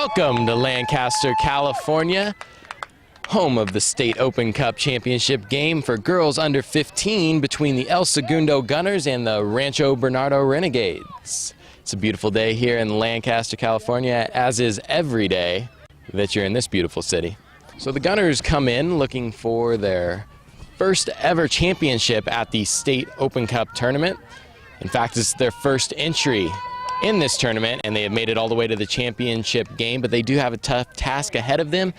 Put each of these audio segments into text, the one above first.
Welcome to Lancaster, California, home of the State Open Cup Championship game for girls under 15 between the El Segundo Gunners and the Rancho Bernardo Renegades. It's a beautiful day here in Lancaster, California, as is every day that you're in this beautiful city. So the Gunners come in looking for their first ever championship at the State Open Cup tournament. In fact, it's their first entry in this tournament, and they have made it all the way to the championship game, but they do have a tough task ahead of them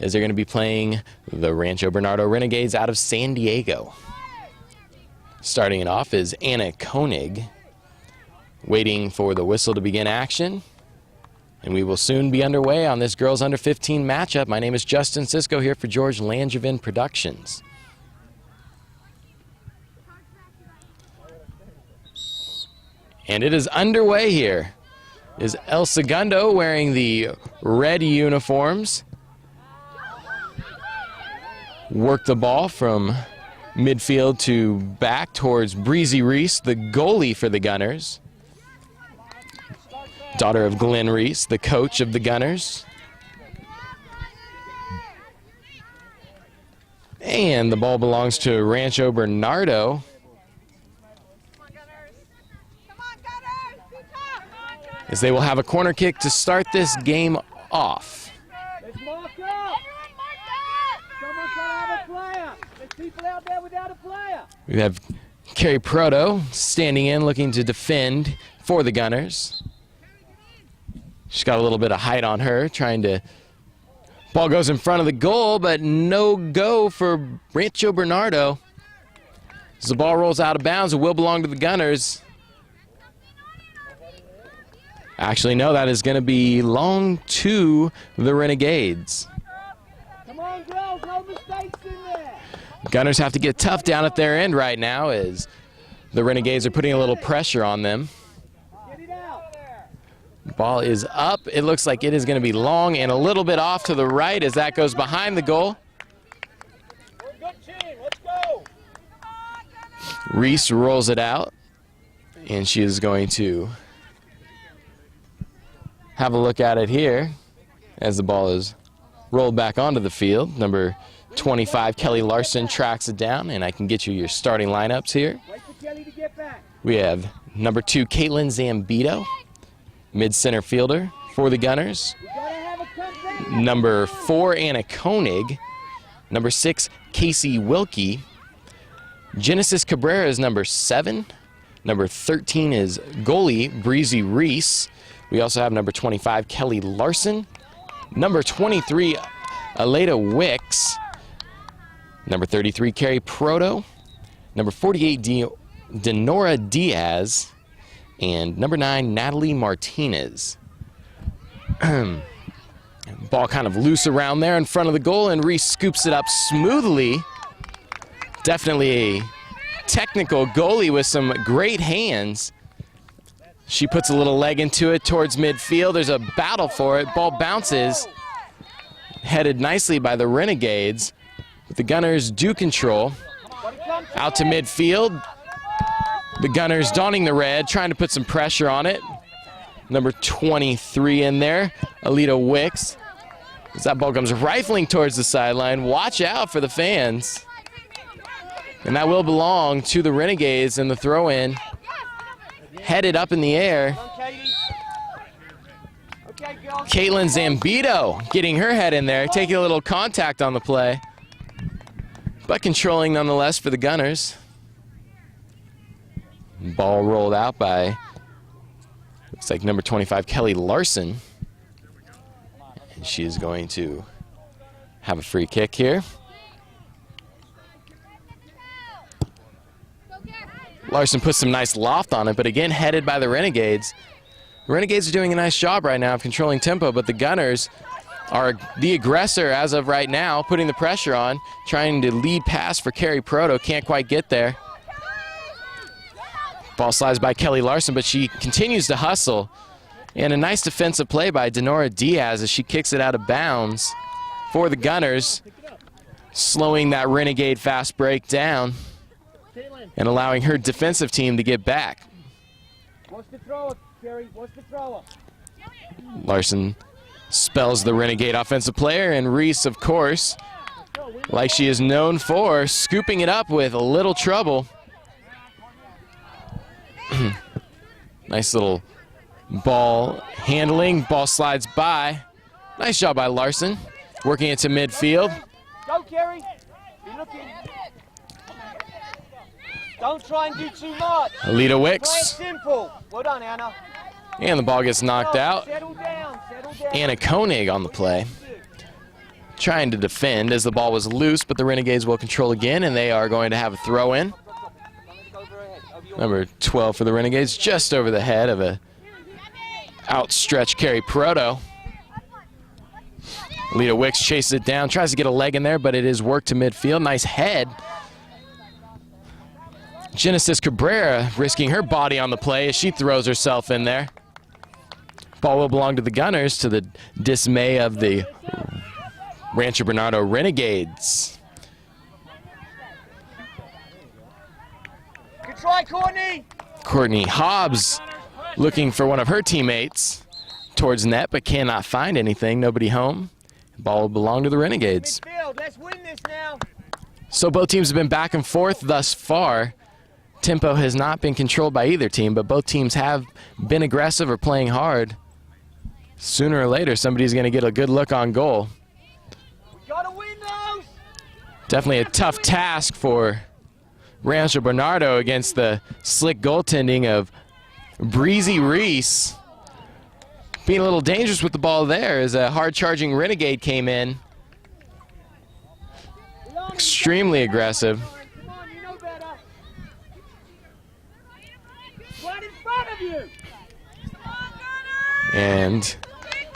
as they're going to be playing the Rancho Bernardo Renegades out of San Diego. Starting it off is Anna Koenig, waiting for the whistle to begin action, and we will soon be underway on this girls under 15 matchup. My name is Justin Sisko here for George Langevin Productions. And it is underway here. Is El Segundo wearing the red uniforms. Work the ball from midfield to back towards Breezy Reese, the goalie for the Gunners. Daughter of Glenn Reese, the coach of the Gunners. And the ball belongs to Rancho Bernardo. As they will have a corner kick to start this game off. Let's mark up. Someone's got to have a player. There's people out there without a player. We have Carrie Proto standing in, looking to defend for the Gunners. She's got a little bit of height on her, trying to... Ball goes in front of the goal, but no go for Rancho Bernardo. As the ball rolls out of bounds, it will belong to the Gunners. Actually, no, that is going to be long to the Renegades. Come on, girls, no mistakes in there. Gunners have to get tough down at their end right now as the Renegades are putting a little pressure on them. Get it out. Ball is up. It looks like it is going to be long and a little bit off to the right as that goes behind the goal. We're a good team. Let's go. Reese rolls it out, and she is going to have a look at it here as the ball is rolled back onto the field. Number 25, Kelly Larson, tracks it down, and I can get you your starting lineups here. Wait for Kelly to get back. We have number 2, Caitlin Zambito, mid-center fielder for the Gunners. We gotta have a comeback. Number 4, Anna Koenig. Number 6, Casey Wilkie. Genesis Cabrera is number 7. Number 13 is goalie Breezy Reese. We also have number 25, Kelly Larson. Number 23, Aleda Wicks. Number 33, Carrie Proto. Number 48, Denora Diaz. And number 9, Natalie Martinez. Ball kind of loose around there in front of the goal, and Reese scoops it up smoothly. Definitely a technical goalie with some great hands. She puts a little leg into it towards midfield. There's a battle for it. Ball bounces. Headed nicely by the Renegades. But the Gunners do control. Out to midfield. The Gunners donning the red, trying to put some pressure on it. Number 23 in there, Aleda Wicks. As that ball comes rifling towards the sideline, watch out for the fans. And that will belong to the Renegades in the throw-in. Headed up in the air. Caitlin Zambito getting her head in there, taking a little contact on the play, but controlling nonetheless for the Gunners. Ball rolled out by, looks like number 25, Kelly Larson. And she is going to have a free kick here. Larson puts some nice loft on it, but again, headed by the Renegades. The Renegades are doing a nice job right now of controlling tempo, but the Gunners are the aggressor as of right now, putting the pressure on, trying to lead pass for Carrie Proto. Can't quite get there. Ball slides by Kelly Larson, but she continues to hustle. And a nice defensive play by Denora Diaz as she kicks it out of bounds for the Gunners, slowing that Renegade fast break down and allowing her defensive team to get back. What's the thrower, Kerry? What's the thrower? Larson spells the Renegade offensive player, and Reese, of course, like she is known for, scooping it up with a little trouble. Nice little ball handling. Ball slides by. Nice job by Larson, working it to midfield. Go, Kerry. Be looking. Don't try and do too much. Alita Play it Wicks. simple. Well done, Anna. And the ball gets knocked out. Settle down, settle down. Anna Koenig on the play, trying to defend as the ball was loose, but the Renegades will control again, and they are going to have a throw in. Number 12 for the Renegades, just over the head of a outstretched Carrie Proto. Alita Wicks chases it down, tries to get a leg in there, but it is worked to midfield. Nice head. Genesis Cabrera risking her body on the play as she throws herself in there. Ball will belong to the Gunners, to the dismay of the Rancho Bernardo Renegades. Good try, Courtney. Courtney Hobbs looking for one of her teammates towards net, but cannot find anything. Nobody home. Ball will belong to the Renegades. Midfield, let's win this now. So both teams have been back and forth thus far. Tempo has not been controlled by either team, but both teams have been aggressive or playing hard. Sooner or later, somebody's going to get a good look on goal. We gotta win those. Definitely a tough task for Rancho Bernardo against the slick goaltending of Breezy Reese. Being a little dangerous with the ball there as a hard-charging Renegade came in. Extremely aggressive. Come on, you know better. Right in front of you. And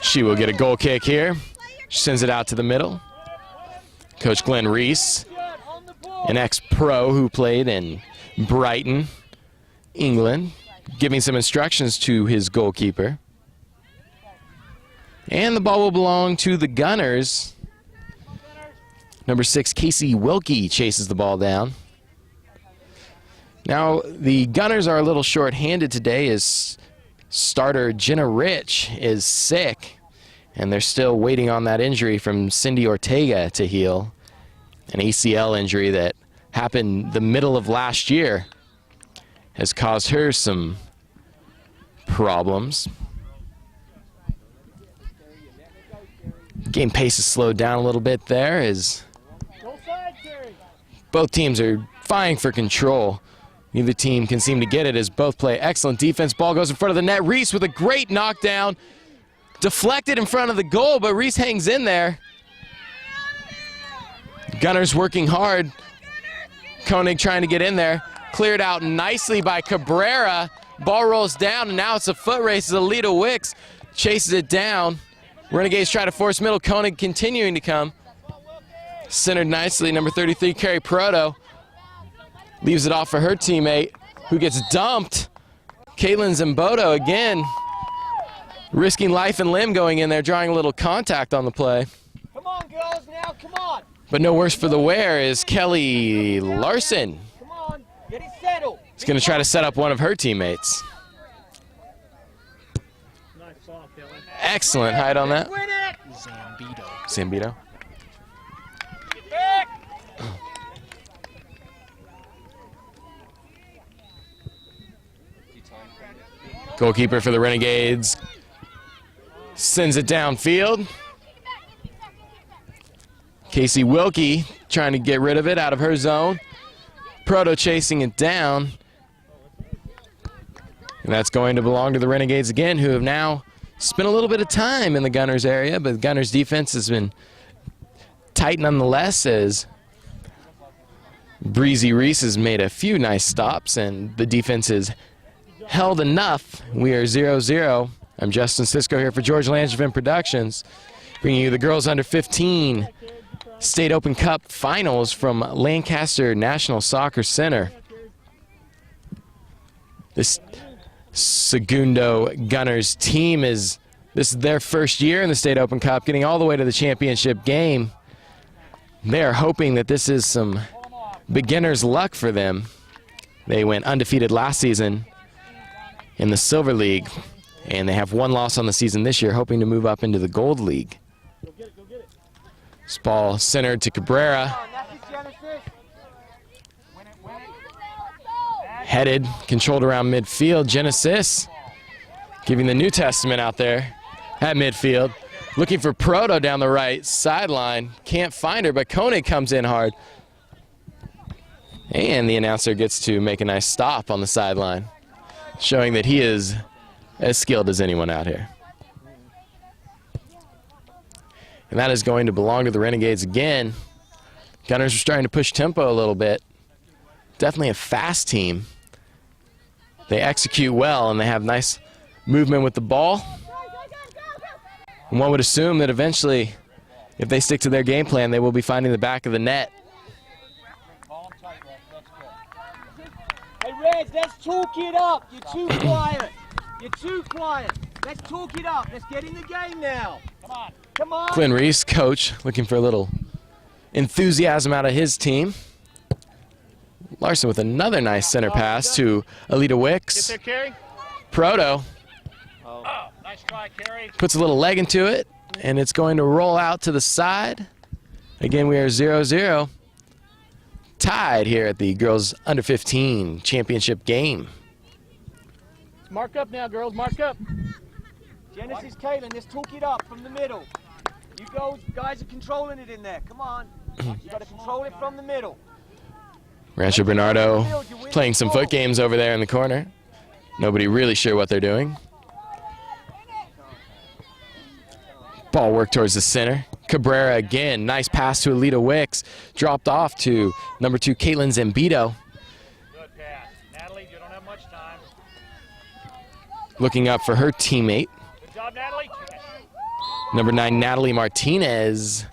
she will get a goal kick here. She sends it out to the middle. Coach Glenn Reese, On the ball. an ex-pro who played in Brighton, England, giving some instructions to his goalkeeper. And the ball will belong to the Gunners. Number 6, Casey Wilkie, chases the ball down. Now, the Gunners are a little short-handed today as starter Jenna Rich is sick, and they're still waiting on that injury from Cindy Ortega to heal. An ACL injury that happened the middle of last year has caused her some problems. Game pace is slowed down a little bit there as Go side, Kerry. both teams are vying for control. Neither team can seem to get it as both play excellent defense. Ball goes in front of the net. Reese with a great knockdown. Deflected in front of the goal, but Reese hangs in there. Gunners working hard. Koenig trying to get in there. Cleared out nicely by Cabrera. Ball rolls down, and now it's a foot race as Alita Wicks chases it down. Renegades try to force middle. Koenig continuing to come. Centered nicely, number 33, Carrie Proto. Leaves it off for her teammate, who gets dumped. Caitlin Zimboto again, risking life and limb going in there, drawing a little contact on the play. Come on, girls, now, come on. But no worse for the wear is Kelly Larson. Come on, get it settled. He's going to try to set up one of her teammates. Nice ball, Kelly. Excellent height on that. Win it. Zambito. Get back. Goalkeeper for the Renegades sends it downfield. Casey Wilkie trying to get rid of it out of her zone. Proto chasing it down. And that's going to belong to the Renegades again, who have now spent a little bit of time in the Gunners area, but the Gunners defense has been tight nonetheless as Breezy Reese has made a few nice stops and the defense is held enough. We are 0-0. I'm Justin Sisko here for George Langevin Productions, bringing you the girls under 15 State Open Cup finals from Lancaster National Soccer Center. This Segundo Gunners team this is their first year in the State Open Cup, getting all the way to the championship game. They are hoping that this is some beginner's luck for them. They went undefeated last season in the Silver League. And they have 1 loss on the season this year, hoping to move up into the Gold League. This ball centered to Cabrera. Headed, controlled around midfield. Genesis giving the New Testament out there at midfield. Looking for Proto down the right sideline. Can't find her, but Koenig comes in hard. And the announcer gets to make a nice stop on the sideline, showing that he is as skilled as anyone out here. And that is going to belong to the Renegades again. Gunners are starting to push tempo a little bit. Definitely a fast team. They execute well and they have nice movement with the ball. And one would assume that eventually, if they stick to their game plan, they will be finding the back of the net. Hey, Reds, let's talk it up. You're too quiet. You're too quiet. Let's talk it up. Let's get in the game now. Come on. Come on. Clint Reese, coach, looking for a little enthusiasm out of his team. Larson with another nice center pass to Alita Wicks. Get there, Carey. Proto Nice try, Carey. puts a little leg into it, and it's going to roll out to the side. Again, we are 0-0. Tied here at the girls under 15 championship game. Mark up now, girls. Mark up. Genesis, Kaylin, let's talk it up from the middle. You guys are controlling it in there. Come on. You got to control it from the middle. Rancho Bernardo playing some foot games over there in the corner. Nobody really sure what they're doing. Ball worked towards the center. Cabrera again, nice pass to Alita Wicks. Dropped off to number 2, Caitlin Zambito. Good pass. Natalie, you don't have much time. Looking up for her teammate. Good job, Natalie. Number 9, Natalie Martinez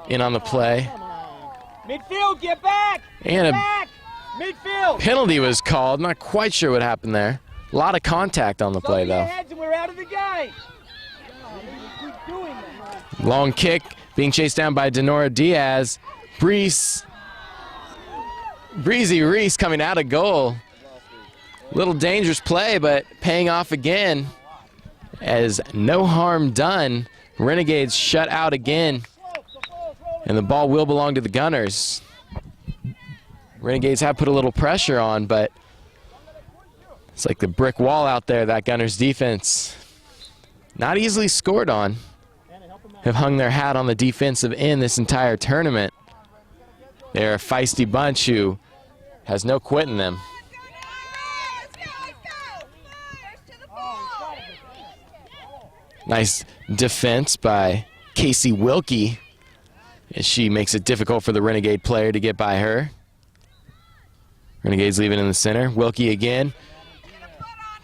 in on the play. Midfield, get back. And a Back. Midfield. penalty was called. Not quite sure what happened there. A lot of contact on the play, Over your though. heads and we're out of the game. Keep doing that. Long kick being chased down by Denora Diaz. Breezy Reese coming out of goal. Little dangerous play, but paying off again as no harm done. Renegades shut out again, and the ball will belong to the Gunners. Renegades have put a little pressure on, but it's like the brick wall out there, that Gunners defense. Not easily scored on. Have hung their hat on the defensive end this entire tournament. They're a feisty bunch who has no quit in them. Nice defense by Casey Wilkie as she makes it difficult for the Renegade player to get by her. Renegades leaving in the center. Wilkie again.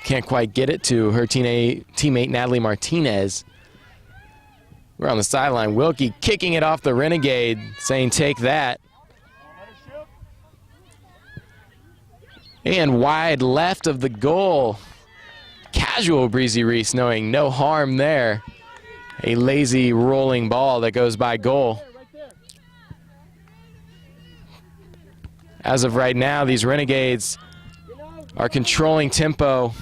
Can't quite get it to her teammate Natalie Martinez. We're on the sideline. Wilkie kicking it off the Renegade, saying take that. And wide left of the goal. Casual Breezy Reese knowing no harm there. A lazy rolling ball that goes by goal. As of right now, these Renegades are controlling tempo.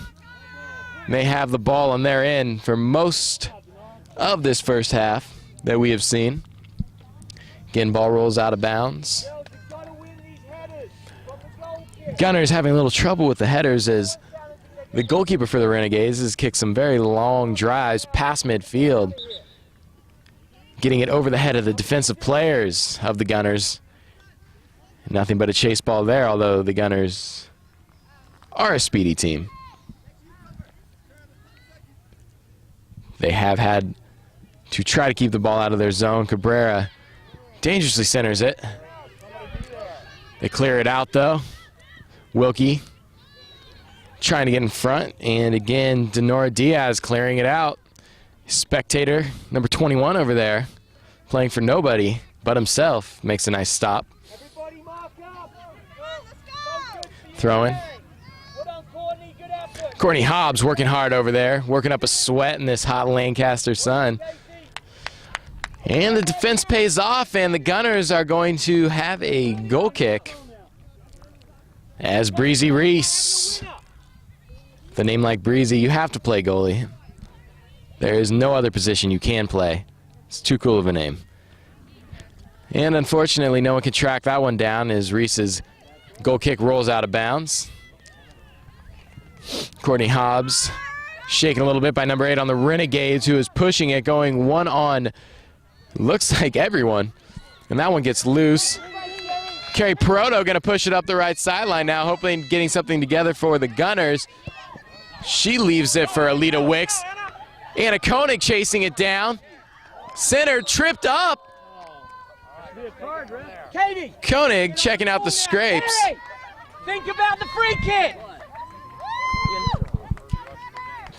They have the ball on their end for most of this first half that we have seen. Again, ball rolls out of bounds. Gunners having a little trouble with the headers as the goalkeeper for the Renegades has kicked some very long drives past midfield, getting it over the head of the defensive players of the Gunners. Nothing but a chase ball there, although the Gunners are a speedy team. They have had to try to keep the ball out of their zone. Cabrera dangerously centers it. They clear it out, though. Wilkie trying to get in front, and again, Denora Diaz clearing it out. Spectator, number 21 over there, playing for nobody but himself, makes a nice stop. Throwing. Courtney Hobbs working hard over there, working up a sweat in this hot Lancaster sun. And the defense pays off, and the Gunners are going to have a goal kick as Breezy Reese. With a name like Breezy, you have to play goalie. There is no other position you can play. It's too cool of a name. And unfortunately, no one can track that one down as Reese's goal kick rolls out of bounds. Courtney Hobbs shaken a little bit by number 8 on the Renegades, who is pushing it, going one on, looks like everyone. And that one gets loose. Carrie Peroto going to push it up the right sideline now, hopefully getting something together for the Gunners. She leaves it for Alita Wicks. Anna Koenig chasing it down. Center tripped up. Katie! Koenig checking out the scrapes. Hey, think about the free kick!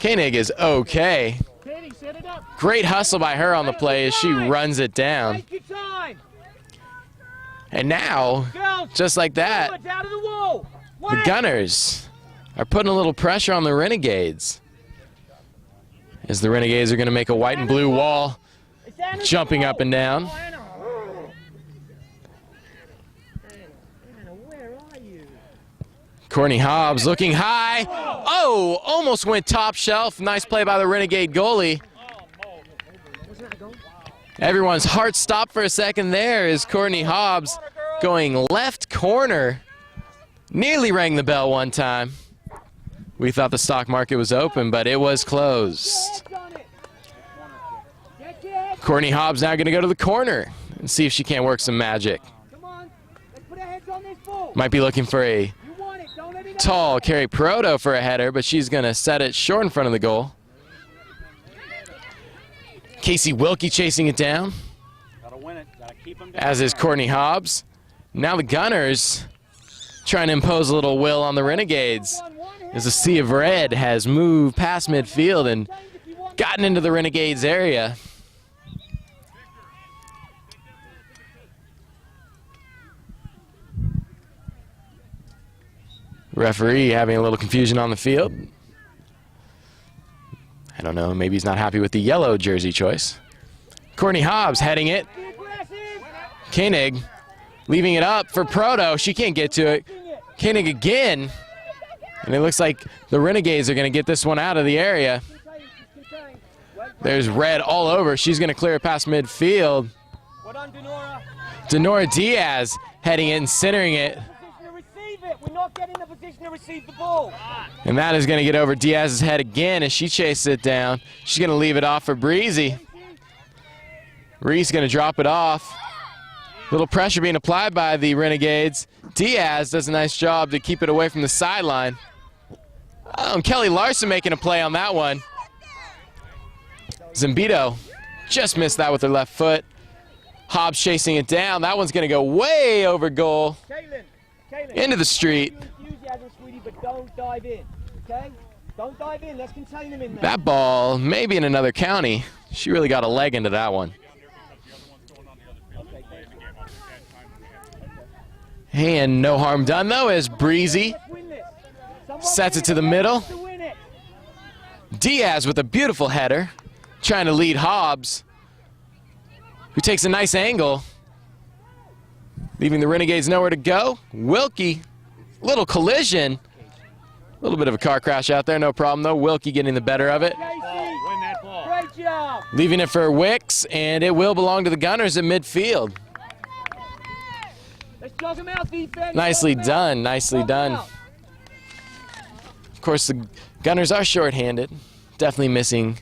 Koenig is okay. Katie, set it up. Great hustle by her on the play as she runs it down. Take your time! And now, Girls, just like that, forwards out of the wall! the Wait. Gunners are putting a little pressure on the Renegades. As the Renegades are going to make a white and blue wall, It's Anna's jumping goal. up and down. Oh, Anna. Anna, where are you? Courtney Hobbs looking high. Oh, almost went top shelf. Nice play by the Renegade goalie. Everyone's heart stopped for a second there as Courtney Hobbs going left corner. Nearly rang the bell one time. We thought the stock market was open, but it was closed. Courtney Hobbs now going to go to the corner and see if she can't work some magic. Come on, let's put our heads on this ball. Might be looking for a You want it, don't let it tall Carrie Peroto for a header, but she's going to set it short in front of the goal. Casey Wilkie chasing it down, Gotta win it. Gotta keep them down. as is Courtney Hobbs. Now the Gunners trying to impose a little will on the Renegades, as the sea of red has moved past midfield and gotten into the Renegades area. Referee having a little confusion on the field. I don't know, maybe he's not happy with the yellow jersey choice. Courtney Hobbs heading it. Koenig leaving it up for Proto. She can't get to it. Koenig again. And it looks like the Renegades are going to get this one out of the area. There's red all over. She's going to clear it past midfield. Well done, Denora. Denora Diaz heading it and centering it. Position to receive it. We're not getting the position to receive the ball. And that is going to get over Diaz's head again as she chases it down. She's going to leave it off for Breezy. Reese going to drop it off. Little pressure being applied by the Renegades. Diaz does a nice job to keep it away from the sideline. Oh, and Kelly Larson making a play on that one. Zambito just missed that with her left foot. Hobbs chasing it down. That one's going to go way over goal. Kaylin, Into the street. enthusiasm, sweetie, but don't dive in, okay? Don't dive in. Let's contain them in there. That ball, maybe in another county. She really got a leg into that one. And no harm done, though, as Breezy Let's win this. Someone sets win it to the middle. To win it. Diaz with a beautiful header, trying to lead Hobbs, who takes a nice angle, leaving the Renegades nowhere to go. Wilkie, little collision. A little bit of a car crash out there, no problem, though. Wilkie getting the better of it. Casey, Win that ball. great job. Leaving it for Wicks, and it will belong to the Gunners at midfield. Let's jog him out, defense. Nicely Jog him out. done, nicely Jog him done. out. Of course, the Gunners are shorthanded. Definitely missing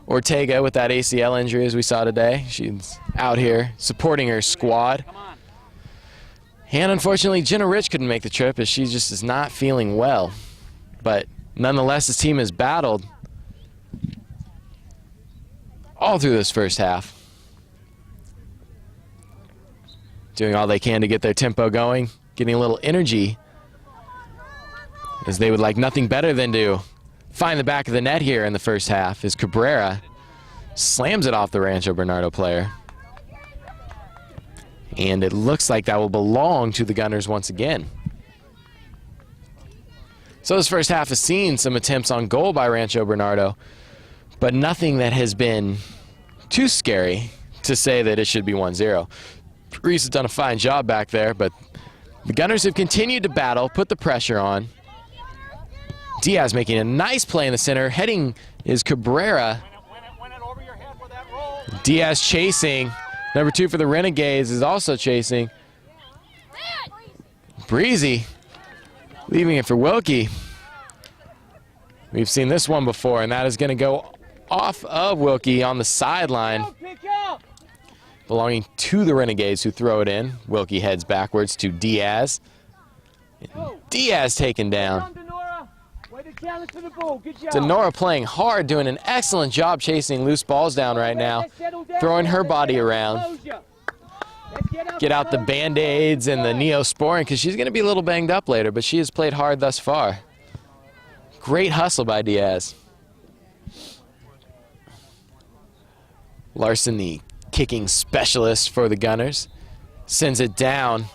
Ortega with that ACL injury, as we saw today. She's out here supporting her squad. Come on. And unfortunately, Jenna Rich couldn't make the trip as she just is not feeling well. But nonetheless, this team has battled all through this first half, doing all they can to get their tempo going, getting a little energy, as they would like nothing better than to find the back of the net here in the first half as Cabrera slams it off the Rancho Bernardo player. And it looks like that will belong to the Gunners once again. So this first half has seen some attempts on goal by Rancho Bernardo, but nothing that has been too scary to say that it should be 1-0. Reese has done a fine job back there, but the Gunners have continued to battle, put the pressure on. Diaz making a nice play in the center. Heading is Cabrera. Diaz chasing. Number 2 for the Renegades is also chasing. Breezy leaving it for Wilkie. We've seen this one before, and that is going to go off of Wilkie on the sideline. Belonging to the Renegades, who throw it in. Wilkie heads backwards to Diaz. Diaz taken down. Denora playing hard, doing an excellent job chasing loose balls down right now. Throwing her body around. Get out the Band-Aids and the Neosporin because she's going to be a little banged up later, but she has played hard thus far. Great hustle by Diaz. Larson, the kicking specialist for the Gunners, sends it down.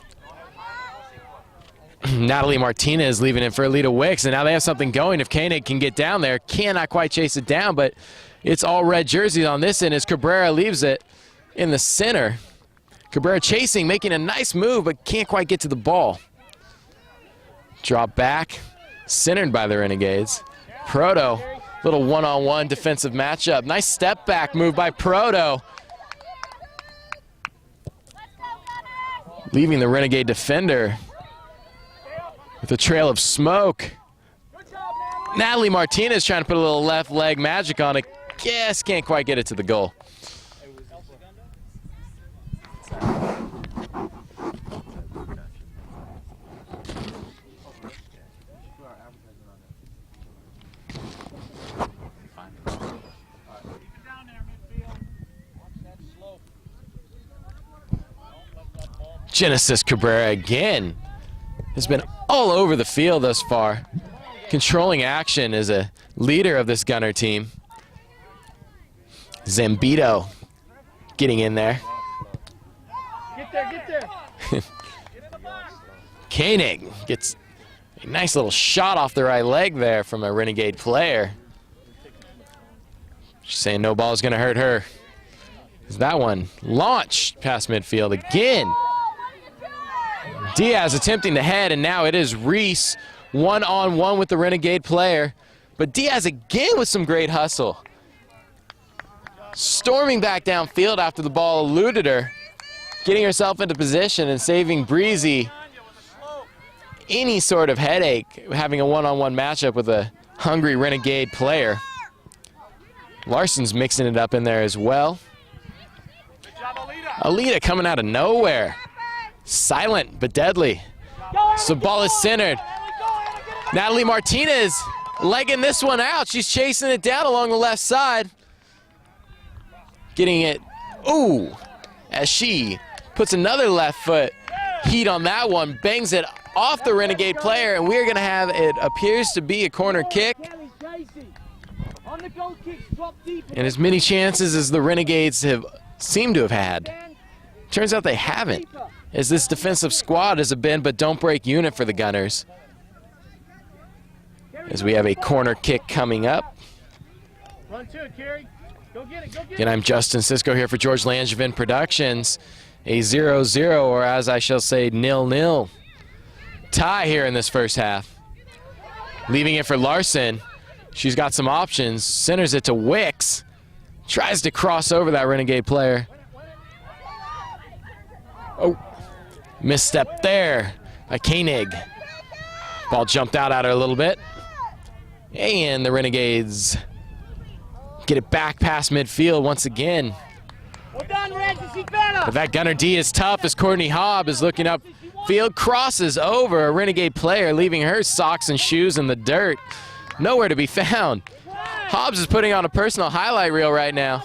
Natalie Martinez leaving it for Alita Wicks, and now they have something going. If Koenig can get down there, cannot quite chase it down, but it's all red jerseys on this end as Cabrera leaves it in the center. Cabrera chasing, making a nice move, but can't quite get to the ball. Drop back, centered by the Renegades. Proto, little one-on-one defensive matchup. Nice step back move by Proto. Leaving the Renegade defender with a trail of smoke. Natalie Martinez trying to put a little left leg magic on it. Yes, can't quite get it to the goal. Genesis Cabrera again has been all over the field thus far. Controlling action as a leader of this Gunner team. Zambito getting in there. Get there. Koenig gets a nice little shot off the right leg there from a Renegade player. She's saying no ball is going to hurt her. That one launched past midfield again. Diaz attempting to head, and now it is Reese one-on-one with the Renegade player. But Diaz again with some great hustle. Storming back downfield after the ball eluded her. Getting herself into position and saving Breezy any sort of headache having a one-on-one matchup with a hungry Renegade player. Larson's mixing it up in there as well. Alita coming out of nowhere. Silent but deadly. So ball is centered. Natalie Martinez legging this one out. She's chasing it down along the left side. Getting it, ooh, as she puts another left foot heat on that one, bangs it off the Renegade player, and we're gonna have, it appears to be a corner kick. And as many chances as the Renegades have seemed to have had, turns out they haven't, as this defensive squad is a bend but don't break unit for the Gunners. As we have a corner kick coming up. Run to it, Kerry. Go get it, go get it. And I'm Justin Sisko here for George Langevin Productions. A 0-0, or as I shall say, 0-0 tie here in this first half. Leaving it for Larson. She's got some options. Centers it to Wicks. Tries to cross over that Renegade player. Oh, misstep there by Koenig. Ball jumped out at her a little bit. And the Renegades get it back past midfield once again. Well done, Reds, she's better. But that Gunner D is tough as Courtney Hobb is looking upfield, crosses over a Renegade player, leaving her socks and shoes in the dirt. Nowhere to be found. Hobbs is putting on a personal highlight reel right now.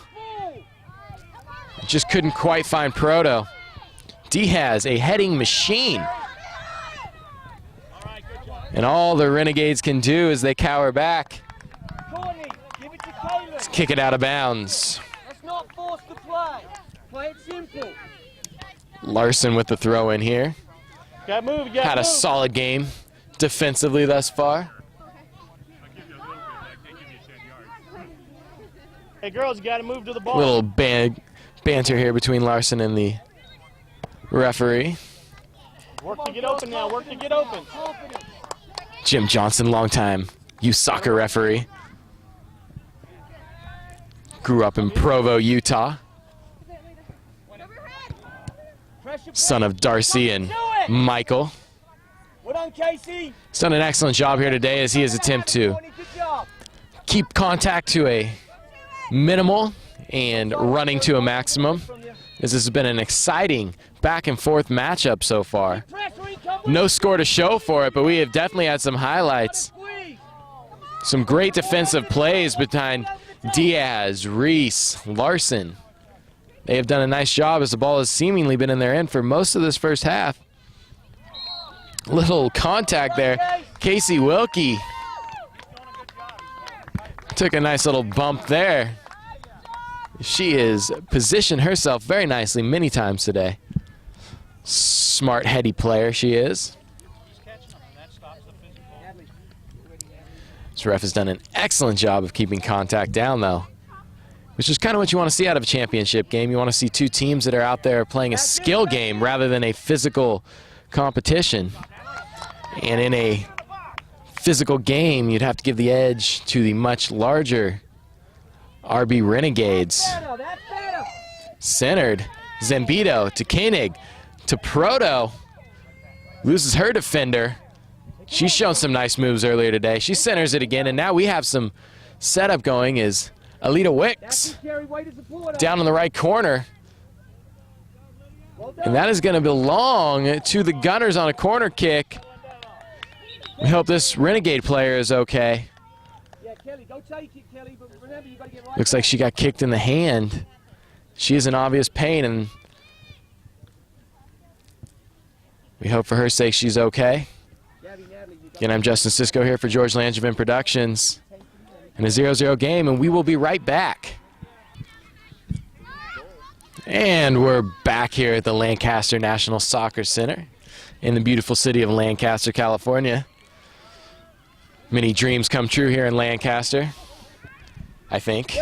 Just couldn't quite find Proto. Diaz, a heading machine. And all the Renegades can do is they cower back. Let's kick it out of bounds. Let's not force the play. Play it simple. Larson with the throw in here. Gotta move, you gotta Had a move. solid game defensively thus far. Hey girls, you gotta move to the ball. Little banter here between Larson and the referee. Work to get open now, work to get open. Jim Johnson, longtime youth soccer referee. Grew up in Provo, Utah. son of Darcy and Michael. Well done, Casey. He's done an excellent job here today as he has attempted to keep contact to a minimal and running to a maximum. This has been an exciting back and forth matchup so far. No score to show for it, but we have definitely had some highlights. Some great defensive plays behind Diaz, Reese, Larson. They have done a nice job as the ball has seemingly been in their end for most of this first half. Little contact there. Casey Wilkie took a nice little bump there. She has positioned herself very nicely many times today. Smart, heady player she is. This ref has done an excellent job of keeping contact down, though, which is kind of what you want to see out of a championship game. You want to see two teams that are out there playing a skill game rather than a physical competition. And in a physical game, you'd have to give the edge to the much larger RB Renegades. Centered. Zambito to Koenig to Proto. Loses her defender. She's shown some nice moves earlier today. She centers it again, and now we have some setup going as Alita Wicks down in the right corner. And that is going to belong to the Gunners on a corner kick. We hope this Renegade player is okay. Looks like she got kicked in the hand. She is in obvious pain, and we hope for her sake she's okay. Again, I'm Justin Sisko here for George Langevin Productions in a 0-0 game, and we will be right back. And we're back here at the Lancaster National Soccer Center in the beautiful city of Lancaster, California. Many dreams come true here in Lancaster, I think.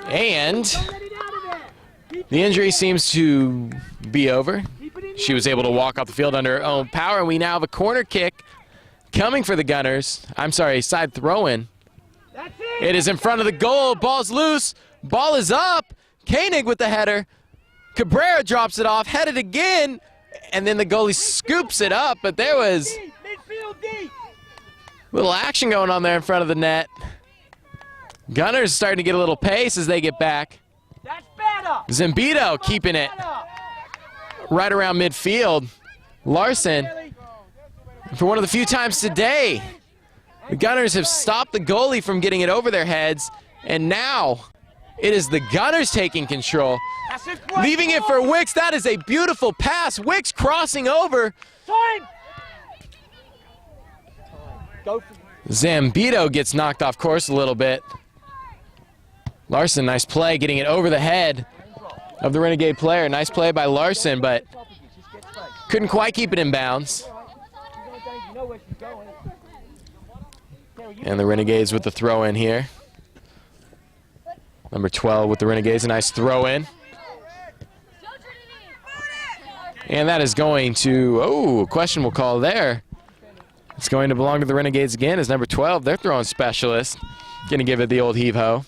And the injury seems to be over. She was able to walk off the field under her own power, and we now have a corner kick coming for the Gunners. I'm sorry, a side throw-in. It is in front of the goal. Ball's loose. Ball is up. Koenig with the header. Cabrera drops it off, headed again, and then the goalie scoops it up, but there was a little action going on there in front of the net. Gunners starting to get a little pace as they get back. Zambito keeping it right around midfield. Larson, for one of the few times today, the Gunners have stopped the goalie from getting it over their heads, and now it is the Gunners taking control. Leaving it for Wicks. That is a beautiful pass. Wicks crossing over. Zambito gets knocked off course a little bit. Larson, nice play, getting it over the head of the Renegade player. Nice play by Larson, but couldn't quite keep it in bounds. And the Renegades with the throw in here. Number 12 with the Renegades, a nice throw in. And that is going to, questionable call there. It's going to belong to the Renegades again as number 12, their throwing specialist. Going to give it the old heave-ho.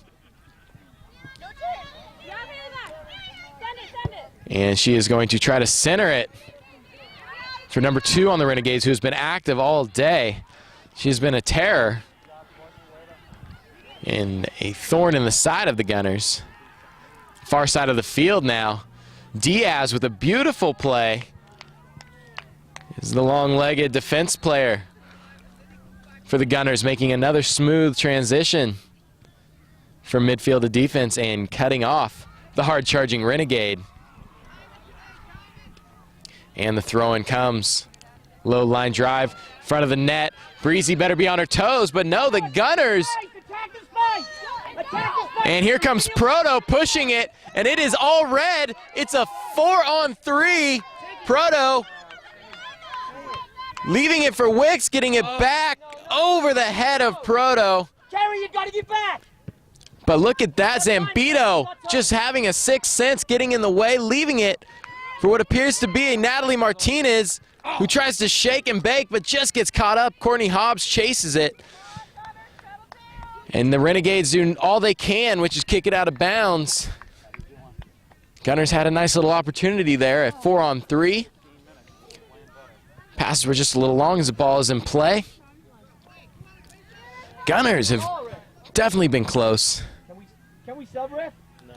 And she is going to try to center it for number 2 on the Renegades, who's been active all day. She's been a terror and a thorn in the side of the Gunners. Far side of the field now. Diaz with a beautiful play. Is the long-legged defense player for the Gunners, making another smooth transition from midfield to defense and cutting off the hard-charging Renegade. And the throw-in comes. Low line drive, front of the net. Breezy better be on her toes, but no, the Gunners. And here comes Proto pushing it, and it is all red. It's a 4-on-3. Proto leaving it for Wicks, getting it back over the head of Proto. Jerry, you gotta get back. But look at that, Zambito just having a sixth sense, getting in the way, leaving it for what appears to be a Natalie Martinez, who tries to shake and bake but just gets caught up. Courtney Hobbs chases it. And the Renegades do all they can, which is kick it out of bounds. Gunners had a nice little opportunity there at 4-on-3. Passes were just a little long as the ball is in play. Gunners have definitely been close. Can we sub, ref? No.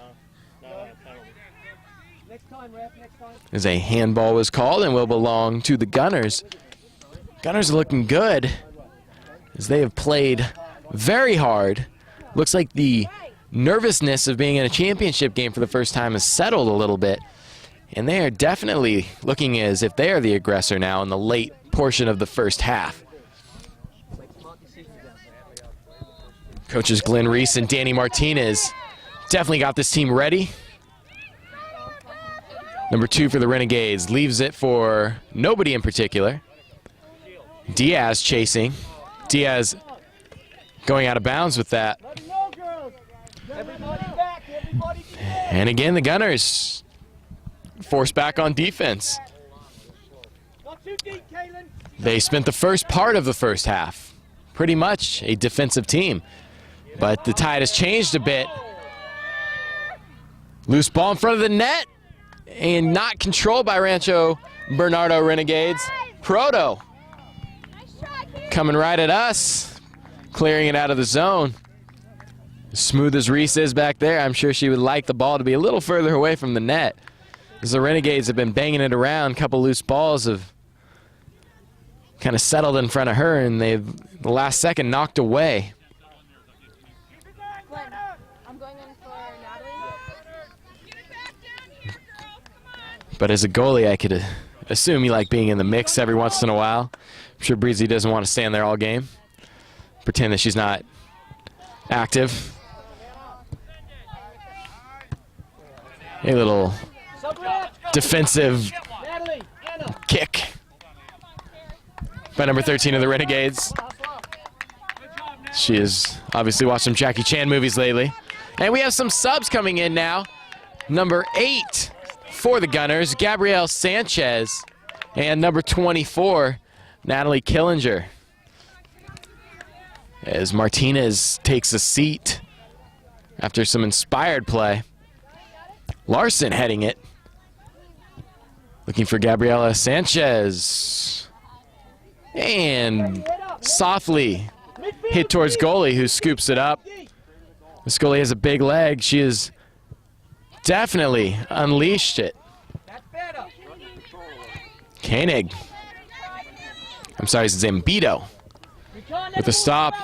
Next time, ref, next time. As a handball was called and will belong to the Gunners. Gunners are looking good as they have played very hard. Looks like the nervousness of being in a championship game for the first time has settled a little bit. And they are definitely looking as if they are the aggressor now in the late portion of the first half. Coaches Glenn Reese and Danny Martinez definitely got this team ready. Number 2 for the Renegades leaves it for nobody in particular. Diaz chasing. Diaz going out of bounds with that. And again, the Gunners force back on defense. They spent the first part of the first half pretty much a defensive team, but the tide has changed a bit. Loose ball in front of the net and not controlled by Rancho Bernardo Renegades. Proto coming right at us, clearing it out of the zone. As smooth as Reese is back there, I'm sure she would like the ball to be a little further away from the net. As the Renegades have been banging it around, a couple loose balls have kind of settled in front of her, and they've, the last second, knocked away. I'm going in for Natalie. But as a goalie, I could assume you like being in the mix every once in a while. I'm sure Breezy doesn't want to stand there all game, pretend that she's not active. A little defensive kick by number 13 of the Renegades. She has obviously watched some Jackie Chan movies lately. And we have some subs coming in now. Number 8 for the Gunners, Gabrielle Sanchez. And number 24, Natalie Killinger. As Martinez takes a seat after some inspired play. Larson heading it. Looking for Gabriela Sanchez. And softly hit towards goalie, who scoops it up. This goalie has a big leg. She has definitely unleashed it. Koenig. I'm sorry, it's Zambito with a stop.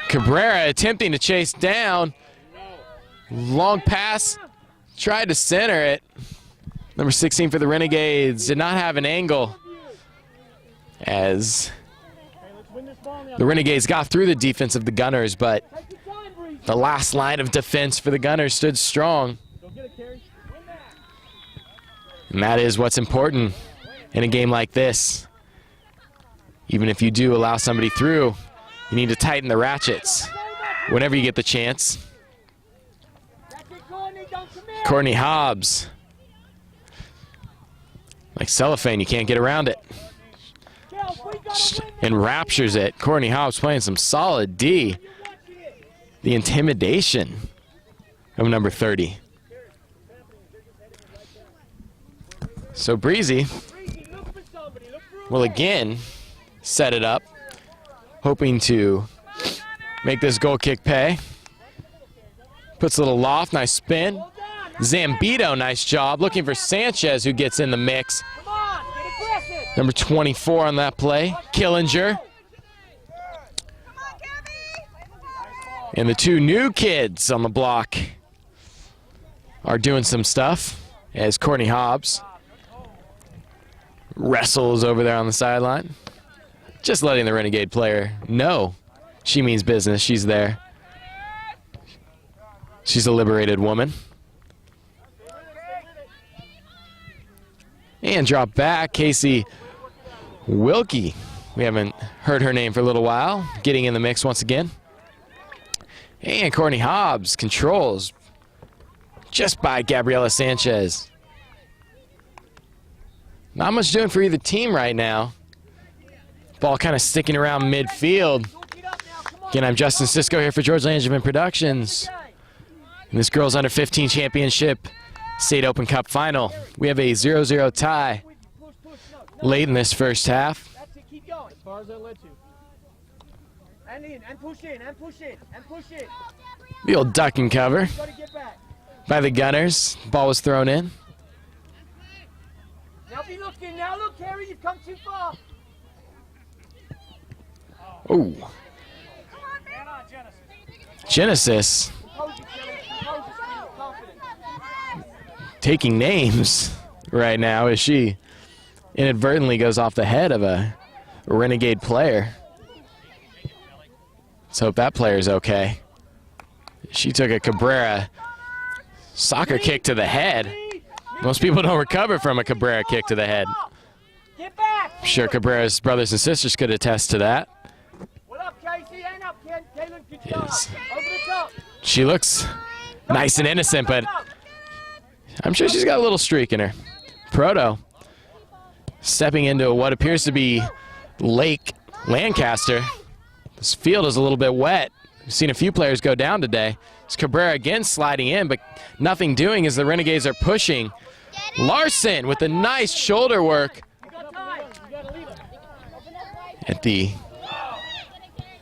Cabrera attempting to chase down. Long pass. Tried to center it. Number 16 for the Renegades did not have an angle, as the Renegades got through the defense of the Gunners, but the last line of defense for the Gunners stood strong. And that is what's important in a game like this. Even if you do allow somebody through, you need to tighten the ratchets whenever you get the chance. Courtney Hobbs. Like cellophane, you can't get around it. And raptures it. Courtney Hobbs playing some solid D. The intimidation of number 30. So Breezy will again set it up, hoping to make this goal kick pay. Puts a little loft, nice spin. Zambito, nice job. Looking for Sanchez, who gets in the mix. Number 24 on that play, Killinger. And the two new kids on the block are doing some stuff, as Courtney Hobbs wrestles over there on the sideline. Just letting the Renegade player know she means business. She's there. She's a liberated woman. And drop back, Casey Wilkie. We haven't heard her name for a little while. Getting in the mix once again. And Courtney Hobbs controls just by Gabriela Sanchez. Not much doing for either team right now. Ball kind of sticking around midfield. Again, I'm Justin Sisko here for George Langevin Productions. In this girls under 15 championship state open cup final, we have a 0-0 tie late in this first half. That's it, keep going. As far as that led to. And in, and push in, and push in, and push in. The old duck and cover You gotta get back. by the Gunners. Ball was thrown in. Now be looking, now look, Terry, you've come too far. Ooh. Genesis Compose it, Terry, compose it, scream with confidence. taking names right now as she inadvertently goes off the head of a Renegade player. Let's hope that player's okay. She took a Cabrera soccer kick to the head. Most people don't recover from a Cabrera kick to the head. Get back. I'm sure Cabrera's brothers and sisters could attest to that. What up, Casey? And up, Kaylin, good job. Yes. Over the top. She looks nice and innocent, but I'm sure she's got a little streak in her. Proto stepping into what appears to be Lake Lancaster. This field is a little bit wet. We've seen a few players go down today. It's Cabrera again sliding in, but nothing doing as the Renegades are pushing. Larson with a nice shoulder work at the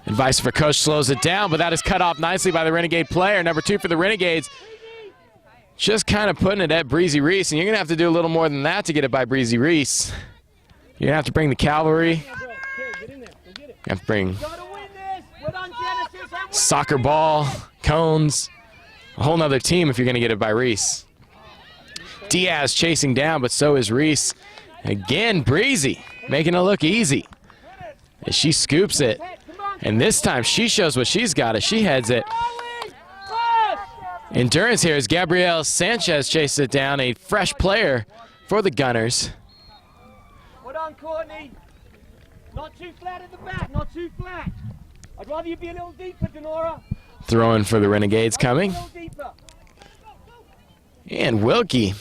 advice for coach slows it down, but that is cut off nicely by the Renegade player. Number 2 for the Renegades. Just kind of putting it at Breezy Reese, and you're going to have to do a little more than that to get it by Breezy Reese. You're going to have to bring the cavalry. You have to bring Gotta win this. Well done, Genesis. And win. soccer ball, cones, a whole nother team if you're going to get it by Reese. Diaz chasing down, but so is Reese. Again, Breezy making it look easy as she scoops it. And this time she shows what she's got as she heads it. Endurance here as Gabrielle Sanchez chases it down, a fresh player for the Gunners. Well done, Courtney. Not too flat at the back, not too flat. I'd rather you be a little deeper, Denora. Throwing for the Renegades coming. A little deeper. And Wilkie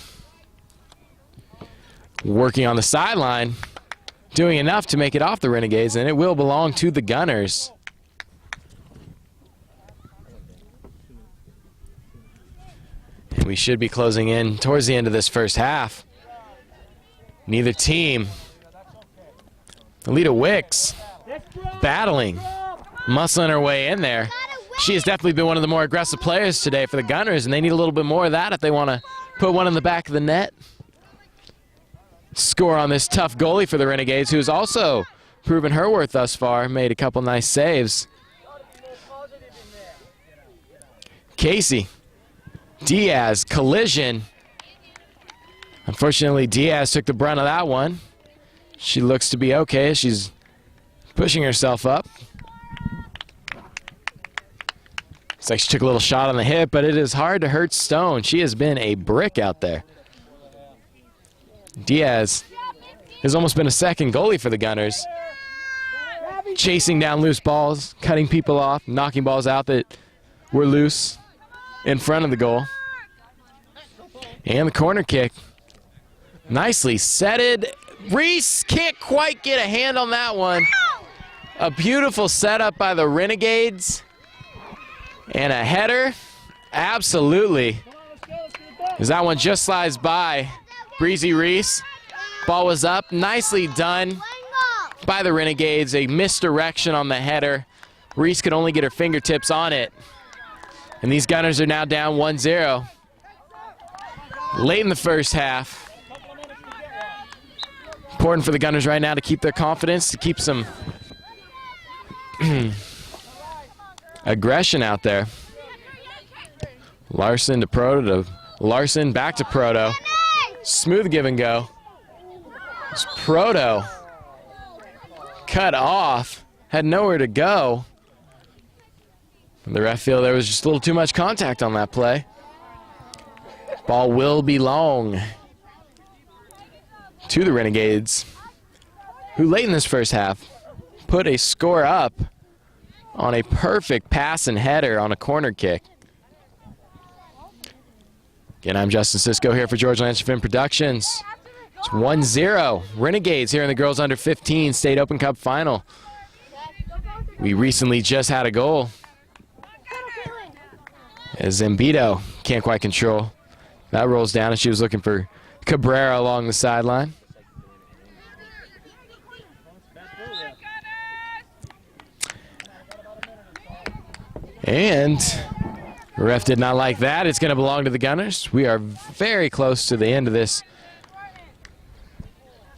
working on the sideline, doing enough to make it off the Renegades, and it will belong to the Gunners. And we should be closing in towards the end of this first half. Neither team. Alita Wicks battling, muscling her way in there. She has definitely been one of the more aggressive players today for the Gunners, and they need a little bit more of that if they want to put one in the back of the net. Score on this tough goalie for the Renegades, who's also proven her worth thus far, made a couple nice saves. Casey, Diaz, collision. Unfortunately, Diaz took the brunt of that one. She looks to be okay. She's pushing herself up. Looks like she took a little shot on the hip, but it is hard to hurt Stone. She has been a brick out there. Diaz has almost been a second goalie for the Gunners. Chasing down loose balls, cutting people off, knocking balls out that were loose in front of the goal. And the corner kick. Nicely setted. Reese can't quite get a hand on that one. A beautiful setup by the Renegades. And a header. Absolutely. As that one just slides by Breezy Reese. Ball was up. Nicely done by the Renegades. A misdirection on the header. Reese could only get her fingertips on it. And these Gunners are now down 1-0. Late in the first half. Important for the Gunners right now to keep their confidence, to keep some aggression out there. Larson to Proto, to Larson, back to Proto. Smooth give and go. It's Proto cut off, had nowhere to go. The ref feel there was just a little too much contact on that play. Ball will belong to the Renegades, who late in this first half put a score up on a perfect pass and header on a corner kick. Again, I'm Justin Sisko here for George Lanchefin Productions. It's 1-0. Renegades here in the girls under 15 State Open Cup final. We recently just had a goal As Zambito can't quite control. That rolls down, and she was looking for Cabrera along the sideline. And the ref did not like that. It's going to belong to the Gunners. We are very close to the end of this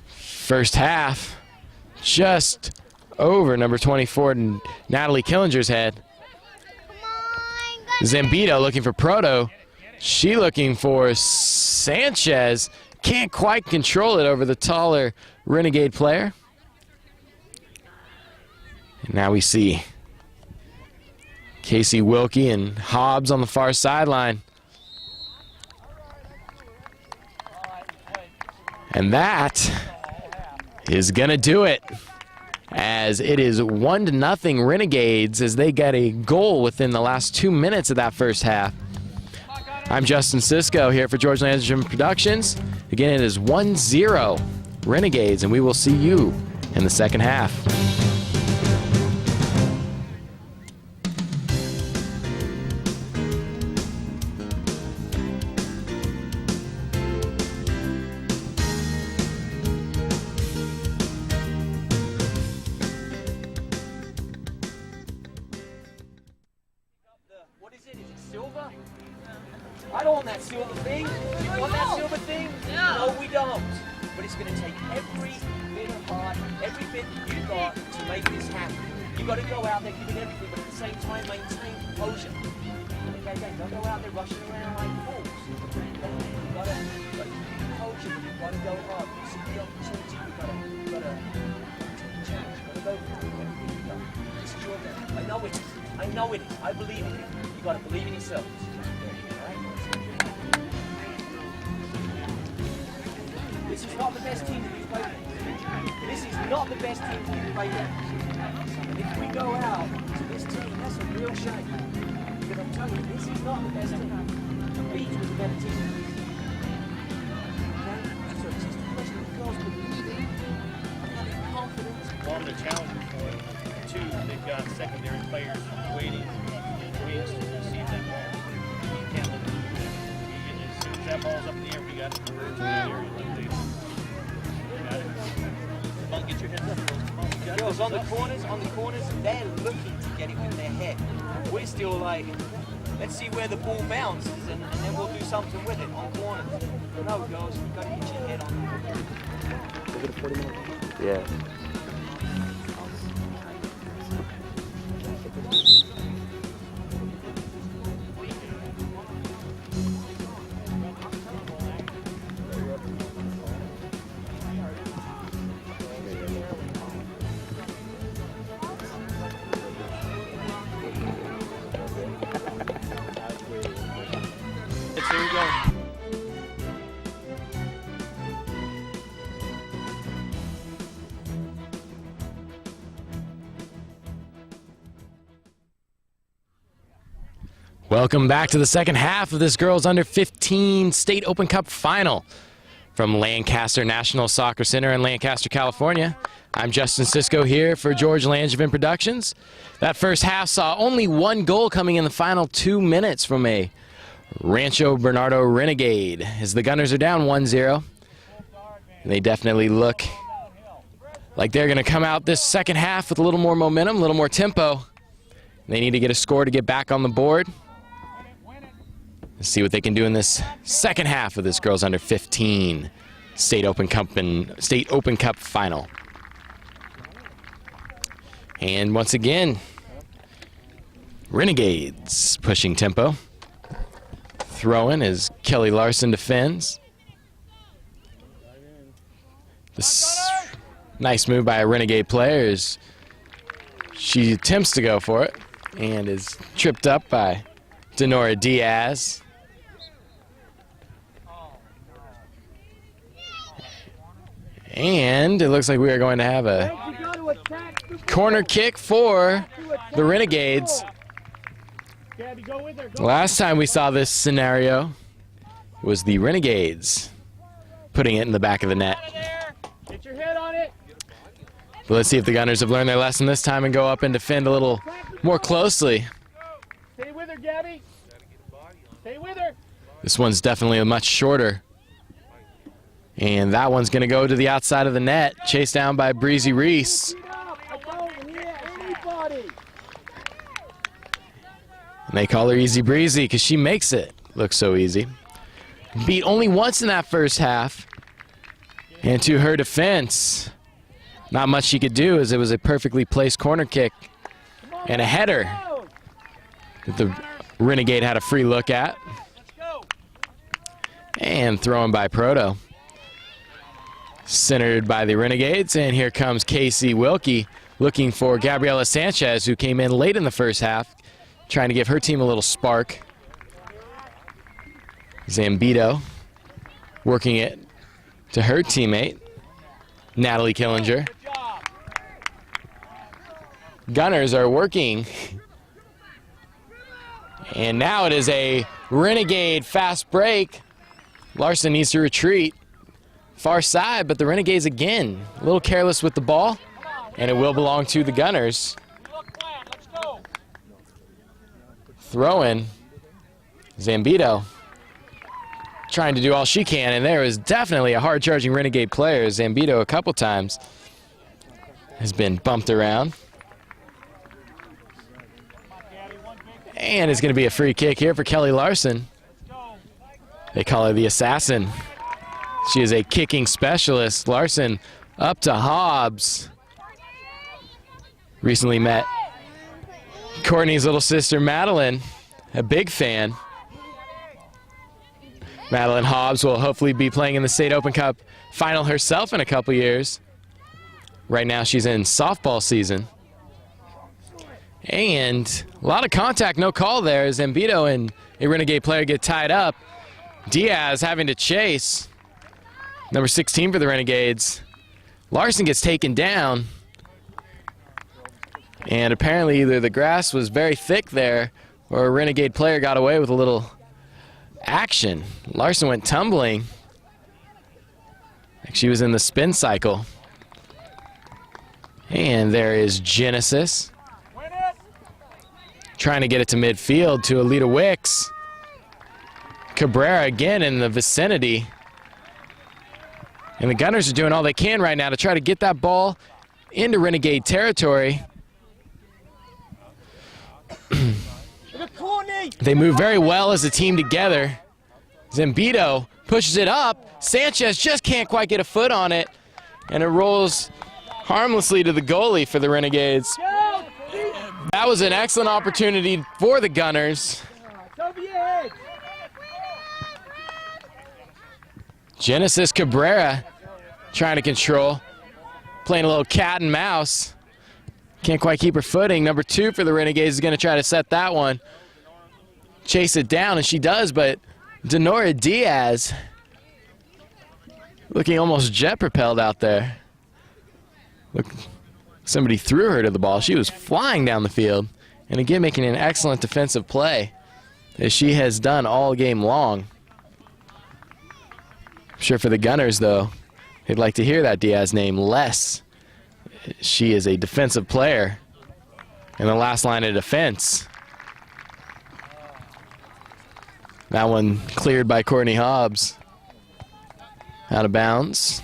first half. Just over number 24, Natalie Killinger's head. Zambito looking for Proto. She looking for Sanchez. Can't quite control it over the taller Renegade player. And now we see Casey Wilkie and Hobbs on the far sideline. And that is going to do it, as it is 1-0 Renegades as they get a goal within the last 2 minutes of that first half. I'm Justin Cisco here for George Landstrom Productions. Again, it is 1-0 Renegades, and we will see you in the second half. What is it? Is it silver? I don't want that silver thing. You want that silver thing? No, we don't. But it's going to take every bit of heart, every bit that you got to make this happen. You've got to go out there giving everything, but at the same time maintain composure. Okay, don't go out there rushing around like fools. You've got to keep composure. You've got to go up. You see the opportunity. You've got to take the chance. You've got to go for everything you've done. This is your game. I know it is. I know it is. I believe in you. You've got to believe in yourself. This is not the best team that you've played against. This is not the best team that you've played against. And if we go out to this team, that's a real shame. Because I'm telling you, this is not the best team. Leeds was a better team. Okay? So it's just a question of girls believing, having confidence. One, the challenge for it. Two, they've got secondary players waiting for weeks to receive that ball. You can't let them do that. As soon as that ball's up in the air, we got to convert to the area. Come on, get your heads up, girls. Come on, you got Girls on the corners, they're looking to get it with their head. We're still like, let's see where the ball bounces and then we'll do something with it on corners. No, girls, you've got to get your head on. Yeah. Here we go. Welcome back to the second half of this girls under 15 State Open Cup final from Lancaster National Soccer Center in Lancaster, California. I'm Justin Cisco here for George Landstrom Productions. That first half saw only one goal coming in the final 2 minutes from a Rancho Bernardo Renegade as the Gunners are down 1-0. They definitely look like they're going to come out this second half with a little more momentum, a little more tempo. They need to get a score to get back on the board. Let's see what they can do in this second half of this girls under 15 State Open Cup final. And once again, Renegades pushing tempo. Throw-in as Kelly Larson defends. This nice move by a Renegade player as she attempts to go for it and is tripped up by Denora Diaz. And it looks like we are going to have a corner kick for the Renegades. Last time we saw this scenario was the Renegades putting it in the back of the net. Get your head on it. But let's see if the Gunners have learned their lesson this time and go up and defend a little more closely. Stay with her, Gabby. Stay with her. This one's definitely much shorter. And that one's going to go to the outside of the net, chased down by Breezy Reese. And they call her Easy Breezy because she makes it look so easy. Beat only once in that first half. And to her defense, not much she could do as it was a perfectly placed corner kick and a header that the Renegade had a free look at. And thrown by Proto. Centered by the Renegades, and here comes Casey Wilkie looking for Gabriela Sanchez, who came in late in the first half, trying to give her team a little spark. Zambito working it to her teammate, Natalie Killinger. Gunners are working. And now it is a Renegade fast break. Larson needs to retreat. Far side, but the Renegades again, a little careless with the ball, and it will belong to the Gunners. Throw in. Zambito trying to do all she can, and there is definitely a hard-charging Renegade player. Zambito a couple times has been bumped around. And it's going to be a free kick here for Kelly Larson. They call her the Assassin. She is a kicking specialist. Larson up to Hobbs. Recently met Courtney's little sister, Madeline, a big fan. Madeline Hobbs will hopefully be playing in the State Open Cup final herself in a couple years. Right now she's in softball season. And a lot of contact, no call there. Zambito and a Renegade player get tied up. Diaz having to chase. Number 16 for the Renegades. Larson gets taken down. And apparently either the grass was very thick there or a Renegade player got away with a little action. Larson went tumbling. Like she was in the spin cycle. And there is Genesis. Trying to get it to midfield to Alita Wicks. Cabrera again in the vicinity. And the Gunners are doing all they can right now to try to get that ball into Renegade territory. They move very well as a team together. Zambito pushes it up. Sanchez just can't quite get a foot on it. And it rolls harmlessly to the goalie for the Renegades. That was an excellent opportunity for the Gunners. Genesis Cabrera trying to control. Playing a little cat and mouse. Can't quite keep her footing. Number 2 for the Renegades is going to try to set that one. Chase it down, and she does, but Denora Diaz looking almost jet propelled out there. Look, somebody threw her to the ball. She was flying down the field. And again, making an excellent defensive play, as she has done all game long. I'm sure for the Gunners, though, they'd like to hear that Diaz name less. She is a defensive player in the last line of defense. That one cleared by Courtney Hobbs. Out of bounds.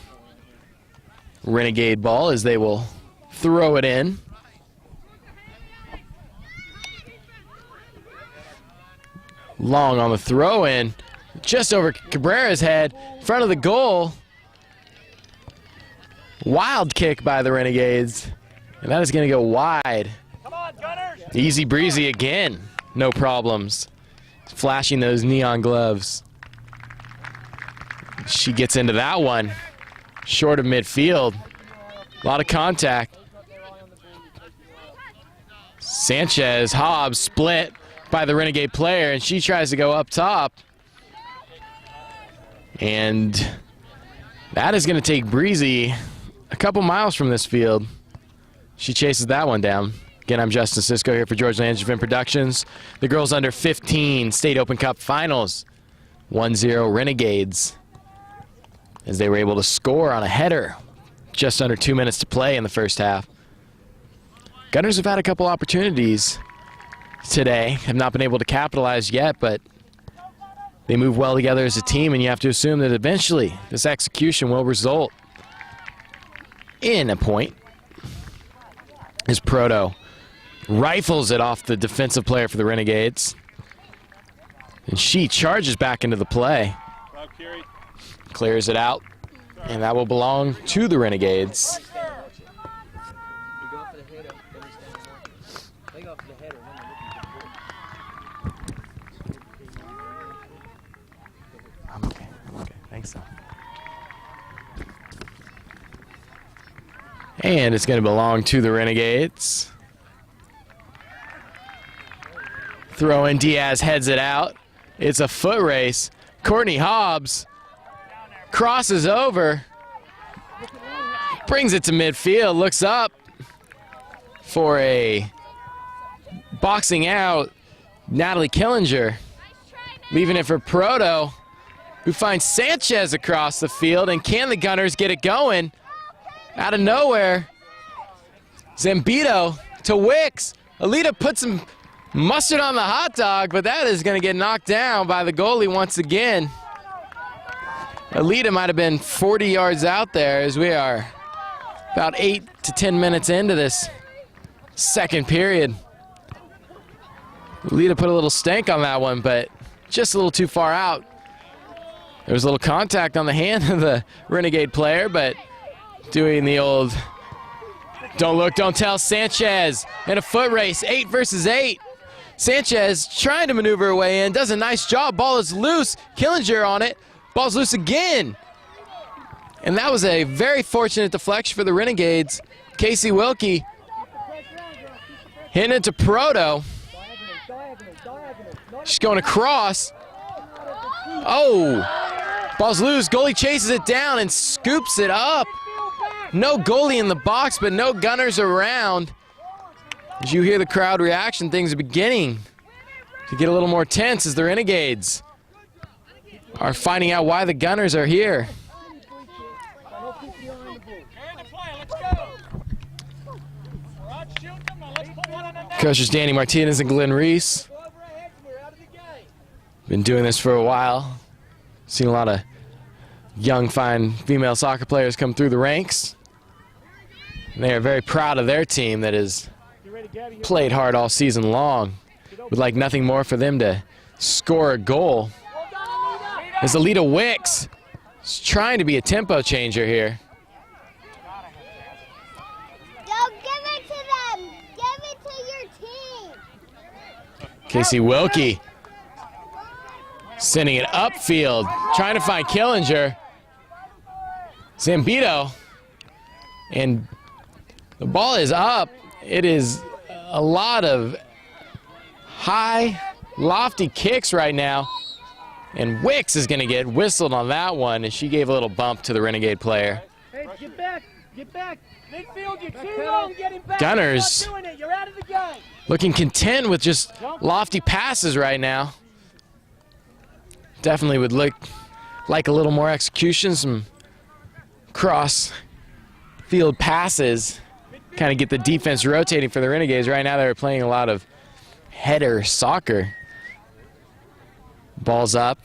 Renegade ball as they will throw it in. Long on the throw in. Just over Cabrera's head. In front of the goal. Wild kick by the Renegades. And that is going to go wide. Come on, Gunners. Easy breezy again. No problems. Flashing those neon gloves. She gets into that one. Short of midfield. A lot of contact. Sanchez, Hobbs split by the Renegade player, and she tries to go up top. And that is going to take Breezy a couple miles from this field. She chases that one down. Again, I'm Justin Sisko here for George Langevin Productions. The girls under 15 State Open Cup Finals. 1-0 Renegades, as they were able to score on a header just under 2 minutes to play in the first half. Gunners have had a couple opportunities today, have not been able to capitalize yet, but they move well together as a team, and you have to assume that eventually this execution will result in a point. As Proto rifles it off the defensive player for the Renegades. And she charges back into the play. Clears it out, and that will belong to the Renegades. I'm okay. Thanks, though. And it's going to belong to the Renegades. Throw in, Diaz heads it out. It's a foot race. Courtney Hobbs crosses over, brings it to midfield, looks up for a boxing out Natalie Killinger, leaving it for Proto, who finds Sanchez across the field. And can the Gunners get it going? Out of nowhere, Zambito to Wicks. Alita puts some mustard on the hot dog, but that is going to get knocked down by the goalie once again. Alita might have been 40 yards out there, as we are about 8 to 10 minutes into this second period. Alita put a little stank on that one, but just a little too far out. There was a little contact on the hand of the Renegade player, but doing the old don't look, don't tell. Sanchez in a foot race, 8 versus 8. Sanchez trying to maneuver her way in, does a nice job. Ball is loose. Killinger on it. Ball's loose again. And that was a very fortunate deflection for the Renegades. Casey Wilkie hitting it to Proto. She's going across. Oh, ball's loose. Goalie chases it down and scoops it up. No goalie in the box, but no Gunners around. As you hear the crowd reaction, things are beginning to get a little more tense as the Renegades are finding out why the Gunners are here. Coaches Danny Martinez and Glenn Reese been doing this for a while. Seen a lot of young, fine female soccer players come through the ranks. And they are very proud of their team that has played hard all season long. Would like nothing more for them to score a goal. As Alita Wicks is trying to be a tempo changer here. Yo, give it to them. Give it to your team. Casey Wilkie sending it upfield, trying to find Killinger. Zambito, and the ball is up. It is a lot of high, lofty kicks right now. And Wicks is going to get whistled on that one, and she gave a little bump to the Renegade player. Hey, get back, midfield, you're too long getting back. Gunners You're not doing it. You're out of the game. looking content with just lofty passes right now. Definitely would look like a little more execution, some cross field passes, kind of get the defense rotating for the Renegades. Right now they're playing a lot of header soccer. Ball's up.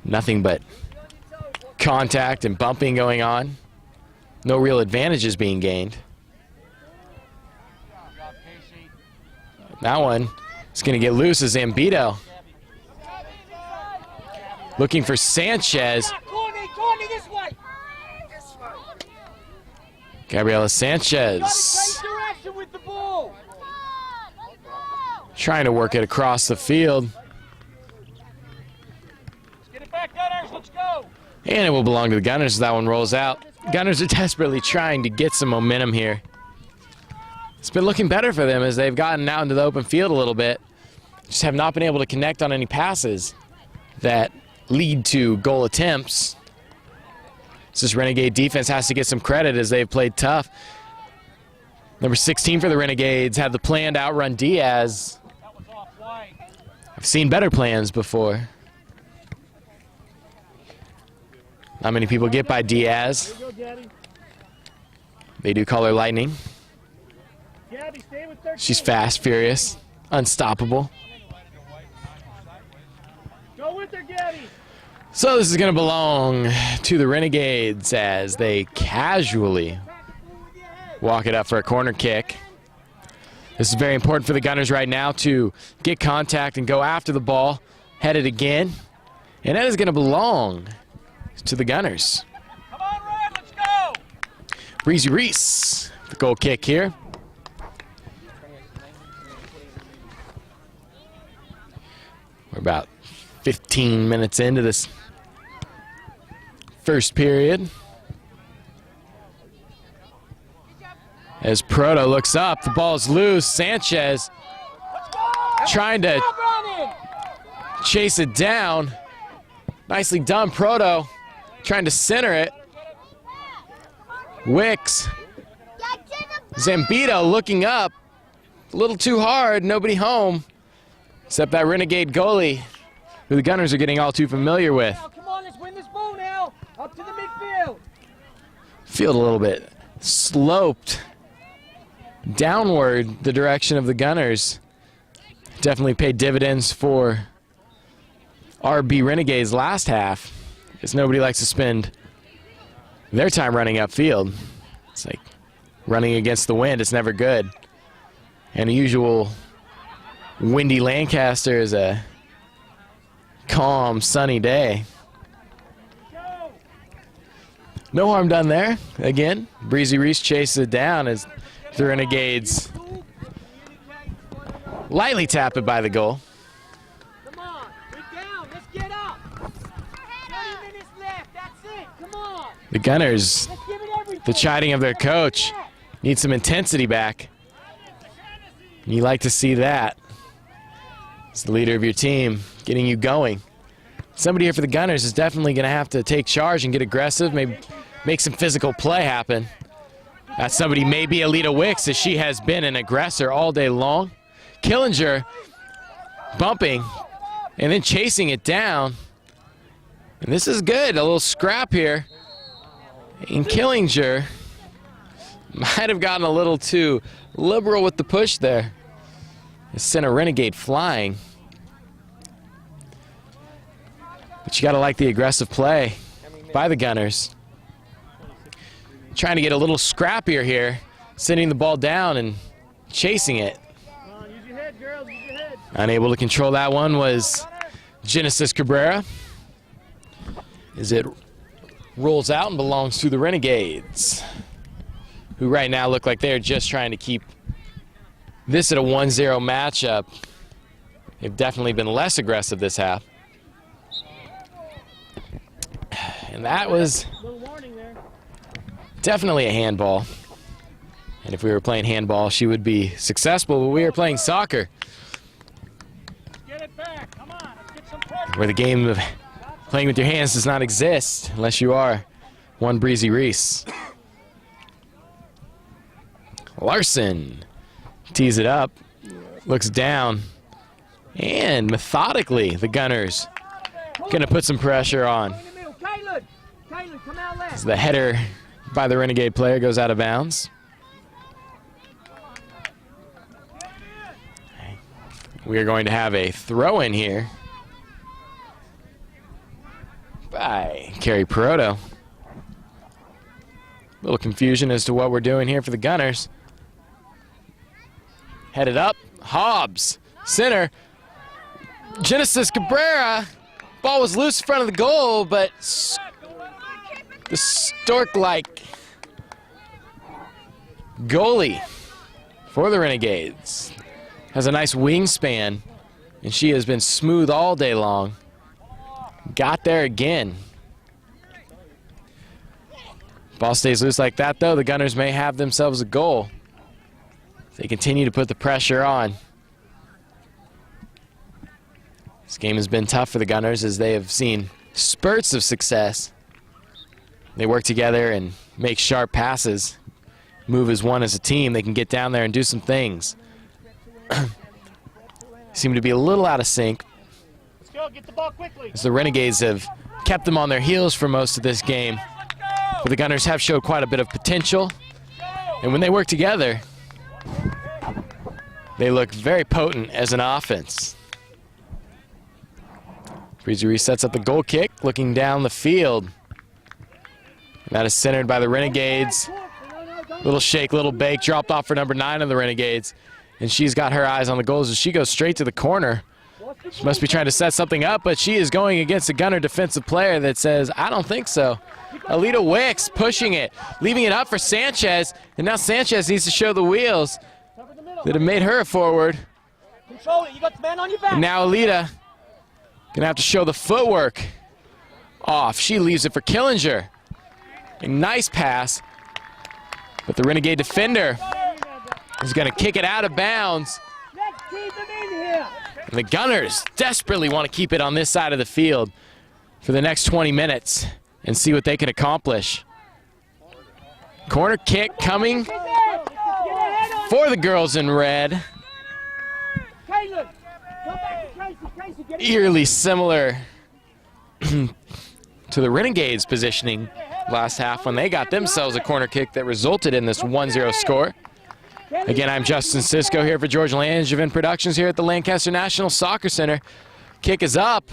Nothing but contact and bumping going on. No real advantages being gained. That one is going to get loose as Zambito. Looking for Sanchez. Courtney, this way. Gabriela Sanchez Change direction with the ball. trying to work it across the field. Get it back, Gunners. Let's go. And it will belong to the Gunners as that one rolls out. Gunners are desperately trying to get some momentum here. It's been looking better for them as they've gotten out into the open field a little bit. Just have not been able to connect on any passes that lead to goal attempts. This Renegade defense has to get some credit as they've played tough. Number 16 for the Renegades had the plan to outrun Diaz. I've seen better plans before. Not many people get by Diaz. They do call her Lightning. She's fast, furious, unstoppable. Get there, Gabby. So this is going to belong to the Renegades as they casually walk it up for a corner kick. This is very important for the Gunners right now to get contact and go after the ball, head it again, and that is going to belong to the Gunners. Come on, Rod, let's go. Breezy Reese, the goal kick here. We're about 15 minutes into this first period. As Proto looks up, the ball is loose. Sanchez trying to chase it down. Nicely done, Proto. Trying to center it. Wicks. Zambito looking up. A little too hard, nobody home. Except that Renegade goalie, who the Gunners are getting all too familiar with. Come on, let's win this ball now. Up to the midfield. Field a little bit sloped downward the direction of the Gunners. Definitely paid dividends for RB Renegades last half, because nobody likes to spend their time running upfield. It's like running against the wind. It's never good. And a usual windy Lancaster is a calm, sunny day. No harm done there. Again, Breezy Reese chases it down as the Renegades lightly tap it by the goal. Come on, we're down. Let's get up. 20 minutes left. That's it. Come on. The Gunners, Let's give it everything. the chiding of their coach, need some intensity back. You like to see that. It's the leader of your team getting you going. Somebody here for the Gunners is definitely going to have to take charge and get aggressive, maybe make some physical play happen. That somebody may be Alita Wicks, as she has been an aggressor all day long. Killinger bumping and then chasing it down. And this is good, a little scrap here. And Killinger might have gotten a little too liberal with the push there. It sent a Renegade flying. But you got to like the aggressive play by the Gunners. Trying to get a little scrappier here, sending the ball down and chasing it. Come on, use your head, girls, use your head. Unable to control that one was Genesis Cabrera, as it rolls out and belongs to the Renegades, who right now look like they're just trying to keep this at a 1-0 matchup. They've definitely been less aggressive this half. And that was Little warning there. definitely a handball. And if we were playing handball, she would be successful, but we are playing soccer, Get it back. Come on, let's get some pressure. where the game of playing with your hands does not exist unless you are one Breezy Reese. Larson tees it up, looks down, and methodically the Gunners going to put some pressure on. In the middle. Kaylin, come out left. As the header by the Renegade player goes out of bounds. We are going to have a throw-in here by Kerry Peroto. A little confusion as to what we're doing here for the Gunners. Headed up, Hobbs, center. Genesis Cabrera. Ball was loose in front of the goal, but the stork-like goalie for the Renegades has a nice wingspan, and she has been smooth all day long. Got there again. Ball stays loose like that, though. The Gunners may have themselves a goal. They continue to put the pressure on. This game has been tough for the Gunners as they have seen spurts of success. They work together and make sharp passes, move as one as a team. They can get down there and do some things. Seem to be a little out of sync, Let's go, get the ball quickly. as the Renegades have kept them on their heels for most of this game. But the Gunners have showed quite a bit of potential, and when they work together, they look very potent as an offense. Breezy resets up the goal kick, looking down the field. That is centered by the Renegades. Little shake, little bake, dropped off for number 9 of the Renegades. And she's got her eyes on the goals as she goes straight to the corner. She must be trying to set something up, but she is going against a Gunner defensive player that says, I don't think so. Alita Wicks pushing it, leaving it up for Sanchez. And now Sanchez needs to show the wheels that have made her a forward. Control it. You got the man on your back. And now Alita gonna have to show the footwork off. She leaves it for Killinger. A nice pass, but the Renegade defender is gonna kick it out of bounds. Let's keep him in here. And the Gunners desperately want to keep it on this side of the field for the next 20 minutes and see what they can accomplish. Corner kick coming for the girls in red. Eerily similar to the Renegades' positioning last half when they got themselves a corner kick that resulted in this 1-0 score. Again, I'm Justin Sisko here for George Langevin Productions here at the Lancaster National Soccer Center. Kick is up.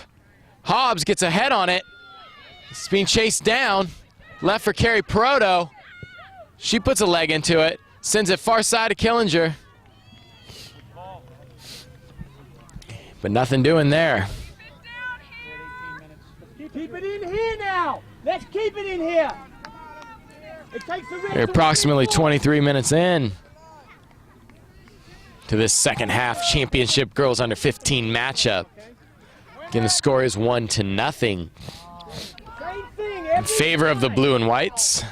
Hobbs gets a head on it. It's being chased down. Left for Carrie Proto. She puts a leg into it. Sends it far side to Killinger. But nothing doing there. Keep it in here now. Let's keep it in here. It takes a We're approximately 23 minutes in to this second half championship girls under 15 matchup. Again, the score is 1-0 in favor of the blue and whites.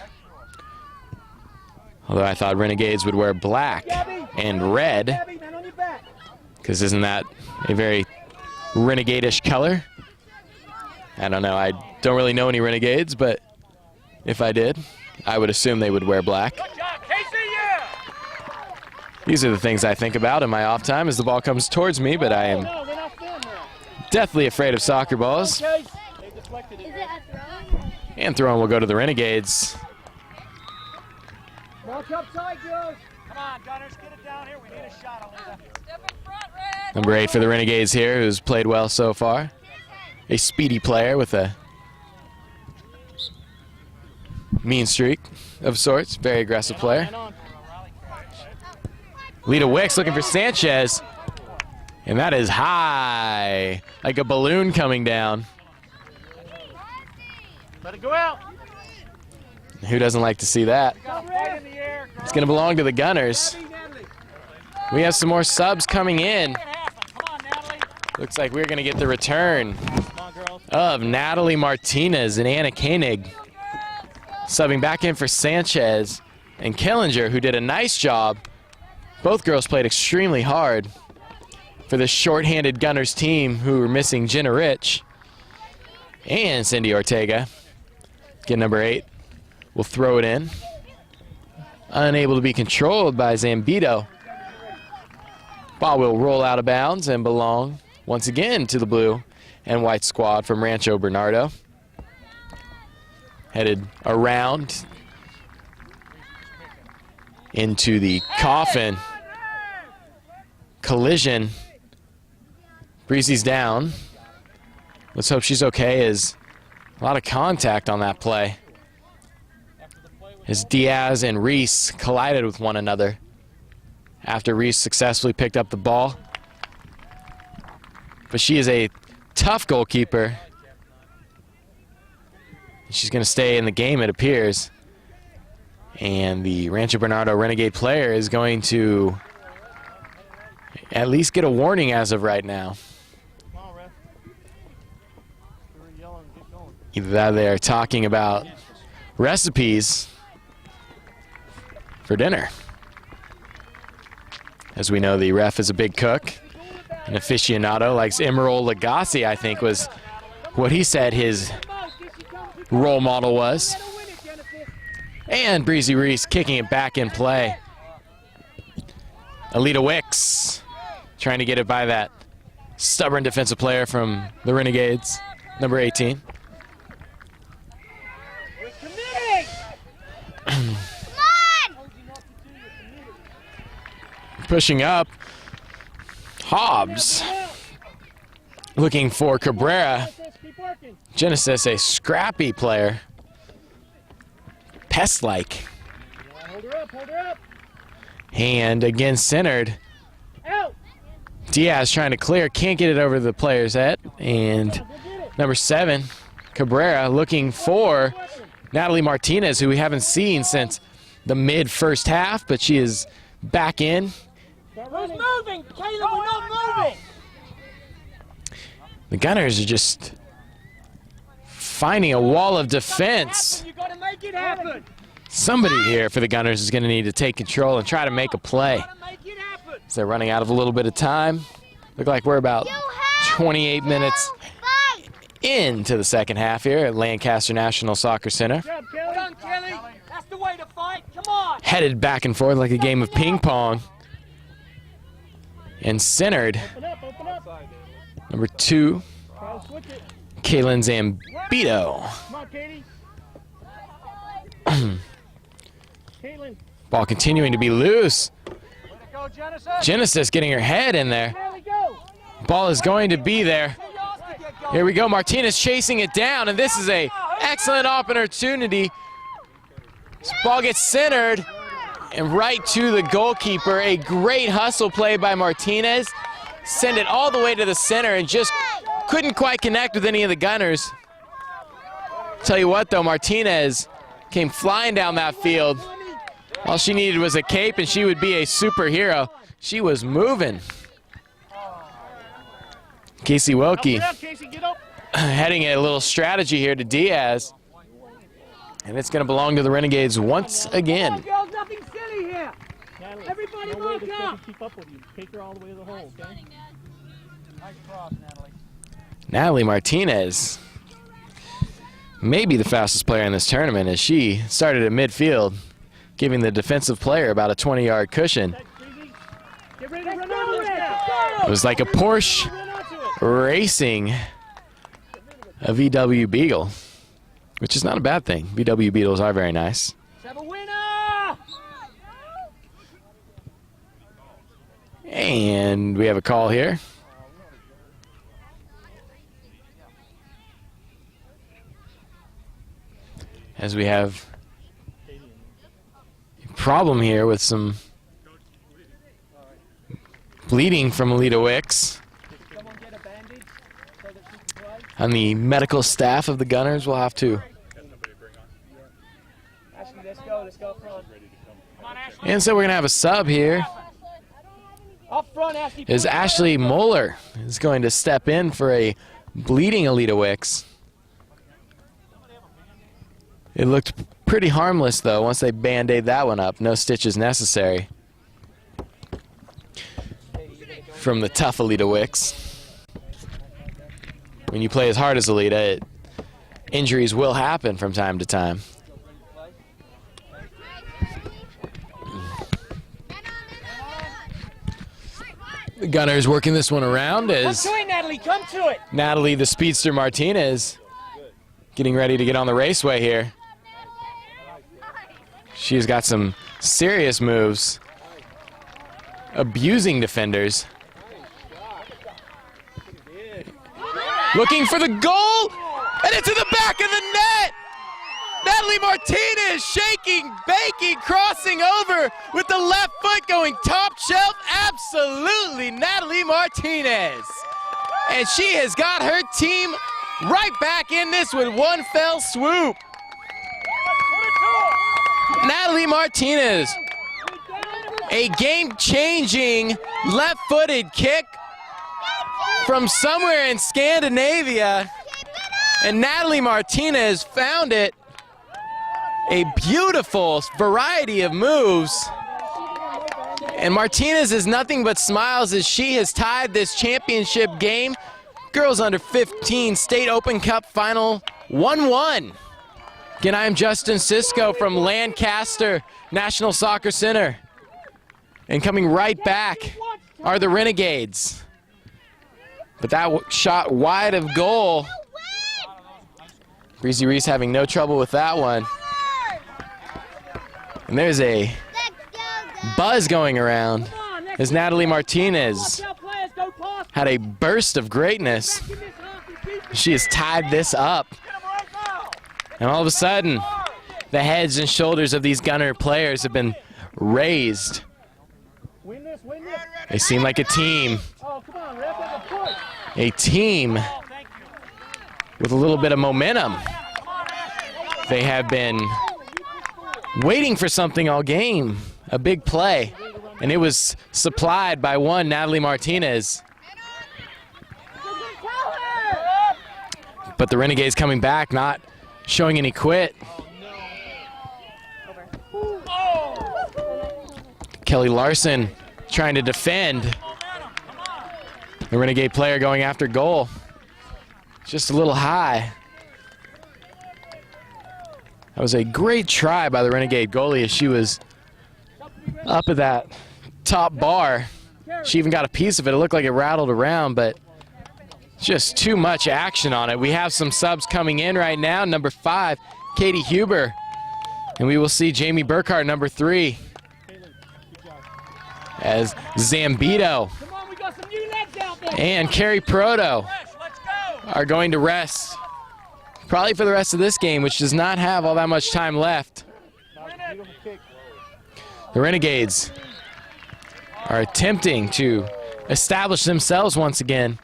Although I thought Renegades would wear black and red, because isn't that a very Renegade-ish color? I don't know. I don't really know any Renegades, but if I did, I would assume they would wear black. These are the things I think about in my off time as the ball comes towards me, but I am deathly afraid of soccer balls. And throwing will go to the Renegades. Mark up tight, girls. Come on, Gunners, get it down here. We need a shot on that. Number 8 for the Renegades here, who's played well so far. A speedy player with a mean streak of sorts. Very aggressive player. Lita Wicks looking for Sanchez. And that is high, like a balloon coming down. Let it go out. Who doesn't like to see that? It's going to belong to the Gunners. We have some more subs coming in. Looks like we're going to get the return of Natalie Martinez and Anna Koenig. Subbing back in for Sanchez and Killinger, who did a nice job. Both girls played extremely hard for this short-handed Gunners team who were missing Jenna Rich and Cindy Ortega. Again, number 8 will throw it in. Unable to be controlled by Zambito. Ball will roll out of bounds and belong once again to the blue and white squad from Rancho Bernardo. Headed around into the coffin. Collision. Breezy's down. Let's hope she's okay, as a lot of contact on that play. As Diaz and Reese collided with one another after Reese successfully picked up the ball. But she is a tough goalkeeper. She's going to stay in the game, it appears. And the Rancho Bernardo Renegade player is going to at least get a warning as of right now. Either that or they're talking about recipes for dinner. As we know, the ref is a big cook, an aficionado, likes Emerald Lagasse, I think was what he said his role model was. And Breezy Reese kicking it back in play. Alita Wicks trying to get it by that stubborn defensive player from the Renegades, number 18. Pushing up, Hobbs looking for Cabrera, Genesis, a scrappy player. Pest-like. Hold her up, hold her up. Hand again centered. Out. Diaz trying to clear, can't get it over the player's head. And number 7, Cabrera, looking for Natalie Martinez, who we haven't seen since the mid-first half, but she is back in. Who's moving? Caleb, we're not moving. The Gunners are just finding a wall of defense. You got to make it happen. Somebody here for the Gunners is going to need to take control and try to make a play. Make it happen. So they're running out of a little bit of time. Look like we're about 28 minutes into the second half here at Lancaster National Soccer Center. Well done, Kelly. That's the way to fight. Come on. Headed back and forth like a game of ping pong. And centered, Open up. number 2, Try to switch it. Kaylin Zambito. Come on, Katie. Caitlin. Ball continuing to be loose. Go, Genesis. Genesis getting her head in there. There we go. Ball is going to be there. Here we go, Martinez chasing it down, and this is a excellent opportunity. This ball gets centered and right to the goalkeeper. A great hustle play by Martinez. Send it all the way to the center and just couldn't quite connect with any of the Gunners. Tell you what though, Martinez came flying down that field. All she needed was a cape and she would be a superhero. She was moving. Casey Wilkie Get up, Casey, get up. heading a little strategy here to Diaz. And it's going to belong to the Renegades once again. Girls, nothing silly here. Natalie, Everybody no way mark this up. doesn't keep up with you. Take her all the way to the hole, okay? Nice cross, Natalie. Natalie Martinez may be the fastest player in this tournament as she started at midfield, giving the defensive player about a 20-yard cushion. Get ready to run onto it. It was like a Porsche Run onto it. racing a VW Beetle, which is not a bad thing. VW Beetles are very nice. Let's have a winner. And we have a call here. As we have a problem here with some bleeding from Alita Wicks. Someone get a bandage so that she can play. On the medical staff of the Gunners, we'll have to. Ashley, let's go up front. Come on, Ashley. And so we're going to have a sub here. Up front, Ashley. Is Ashley Moeller is going to step in for a bleeding Alita Wicks. It looked pretty harmless, though, once they Band-Aid that one up. No stitches necessary from the tough Alita Wicks. When you play as hard as Alita, injuries will happen from time to time. The Gunners working this one around Come as to it, Natalie. Come to it. Natalie, the speedster Martinez, getting ready to get on the raceway here. She's got some serious moves, abusing defenders. Looking for the goal, and it's in the back of the net. Natalie Martinez shaking, baking, crossing over with the left foot going top shelf. Absolutely Natalie Martinez. And she has got her team right back in this with one fell swoop. Natalie Martinez, a game-changing left-footed kick from somewhere in Scandinavia, and Natalie Martinez found it. A beautiful variety of moves, and Martinez is nothing but smiles as she has tied this championship game. Girls under 15 State Open Cup final 1-1. Again, I'm Justin Cisco from Lancaster National Soccer Center. And coming right back are the Renegades. But that shot wide of goal. Breezy Reese having no trouble with that one. And there's a buzz going around as Natalie Martinez had a burst of greatness. She has tied this up. And all of a sudden, the heads and shoulders of these Gunner players have been raised. They seem like a team. A team with a little bit of momentum. They have been waiting for something all game, a big play, and it was supplied by one Natalie Martinez. But the Renegades coming back, not showing any quit. Kelly Larson trying to defend. The Renegade player going after goal. Just a little high. That was a great try by the Renegade goalie as she was up at that top bar. She even got a piece of it. It looked like it rattled around, but just too much action on it. We have some subs coming in right now. Number 5, Katie Huber. And we will see Jamie Burkhart, number 3. As Zambito and Carrie Proto are going to rest. Probably for the rest of this game, which does not have all that much time left. The Renegades are attempting to establish themselves once again,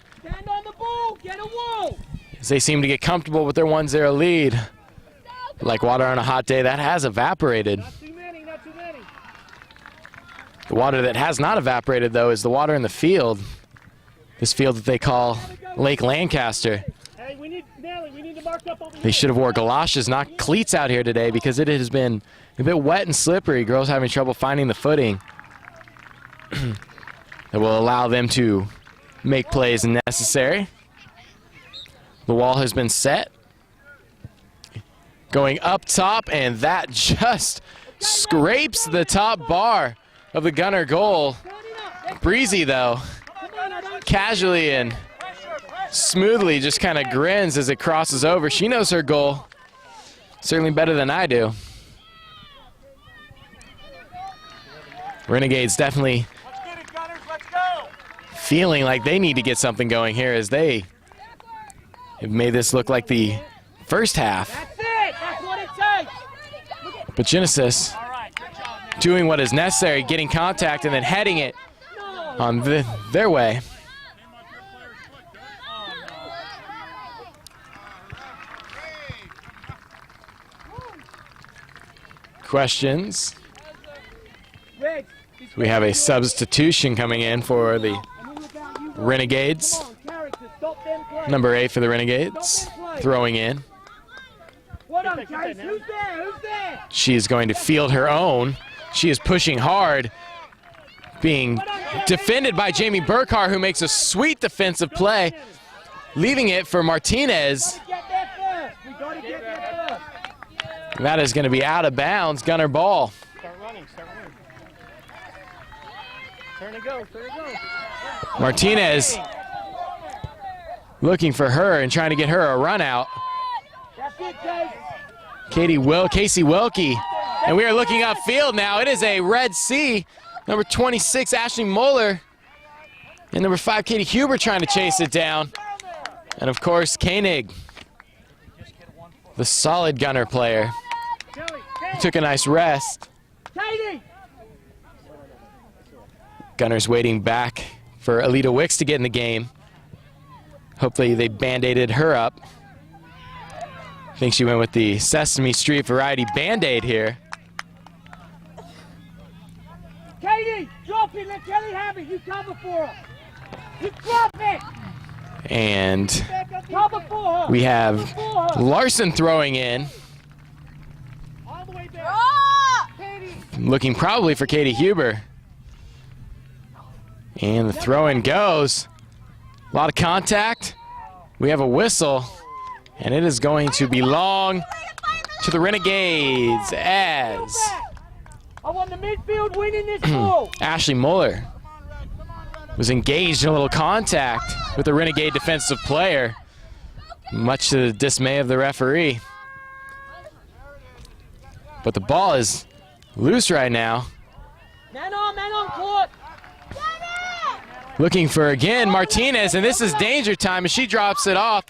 as they seem to get comfortable with their 1-0 lead. Like water on a hot day, that has evaporated. The water that has not evaporated, though, is the water in the field. This field that they call Lake Lancaster. They should have wore galoshes, not cleats out here today, because it has been a bit wet and slippery. Girls having trouble finding the footing that will allow them to make plays necessary. The wall has been set. Going up top, and that just scrapes the top bar of the Gunner goal. Breezy, though, casually and smoothly just kind of grins as it crosses over. She knows her goal certainly better than I do. Renegades definitely feeling like they need to get something going here, as they have made this look like the first half. That's what it takes. But Genesis doing what is necessary, getting contact and then heading it on their way. Questions? We have a substitution coming in for the Renegades. Number 8 for the Renegades, throwing in. She is going to field her own. She is pushing hard, being defended by Jamie Burkhart, who makes a sweet defensive play, leaving it for Martinez. That is going to be out of bounds. Gunner ball. Start running. Turn to go. Martinez looking for her and trying to get her a run out. Casey Wilkie. And we are looking upfield now. It is a Red Sea. Number 26, Ashley Moeller. And number 5, Katie Huber trying to chase it down. And of course, Koenig, the solid Gunner player, took a nice rest. Gunners waiting back for Alita Wicks to get in the game. Hopefully they band-aided her up. I think she went with the Sesame Street variety Band-Aid here. Katie, drop it, let Kelly have it. You cover for her. You drop it. And Cover for her. we have Larson throwing in. All the way back. Looking probably for Katie Huber. And the throw-in goes. A lot of contact. We have a whistle. And it is going to belong to the Renegades as I want the midfield winning this ball. Ashley Muller was engaged in a little contact with the Renegade defensive player, much to the dismay of the referee. But the ball is loose right now. Man on court. Looking for, again, Martinez, and this is danger time as she drops it off.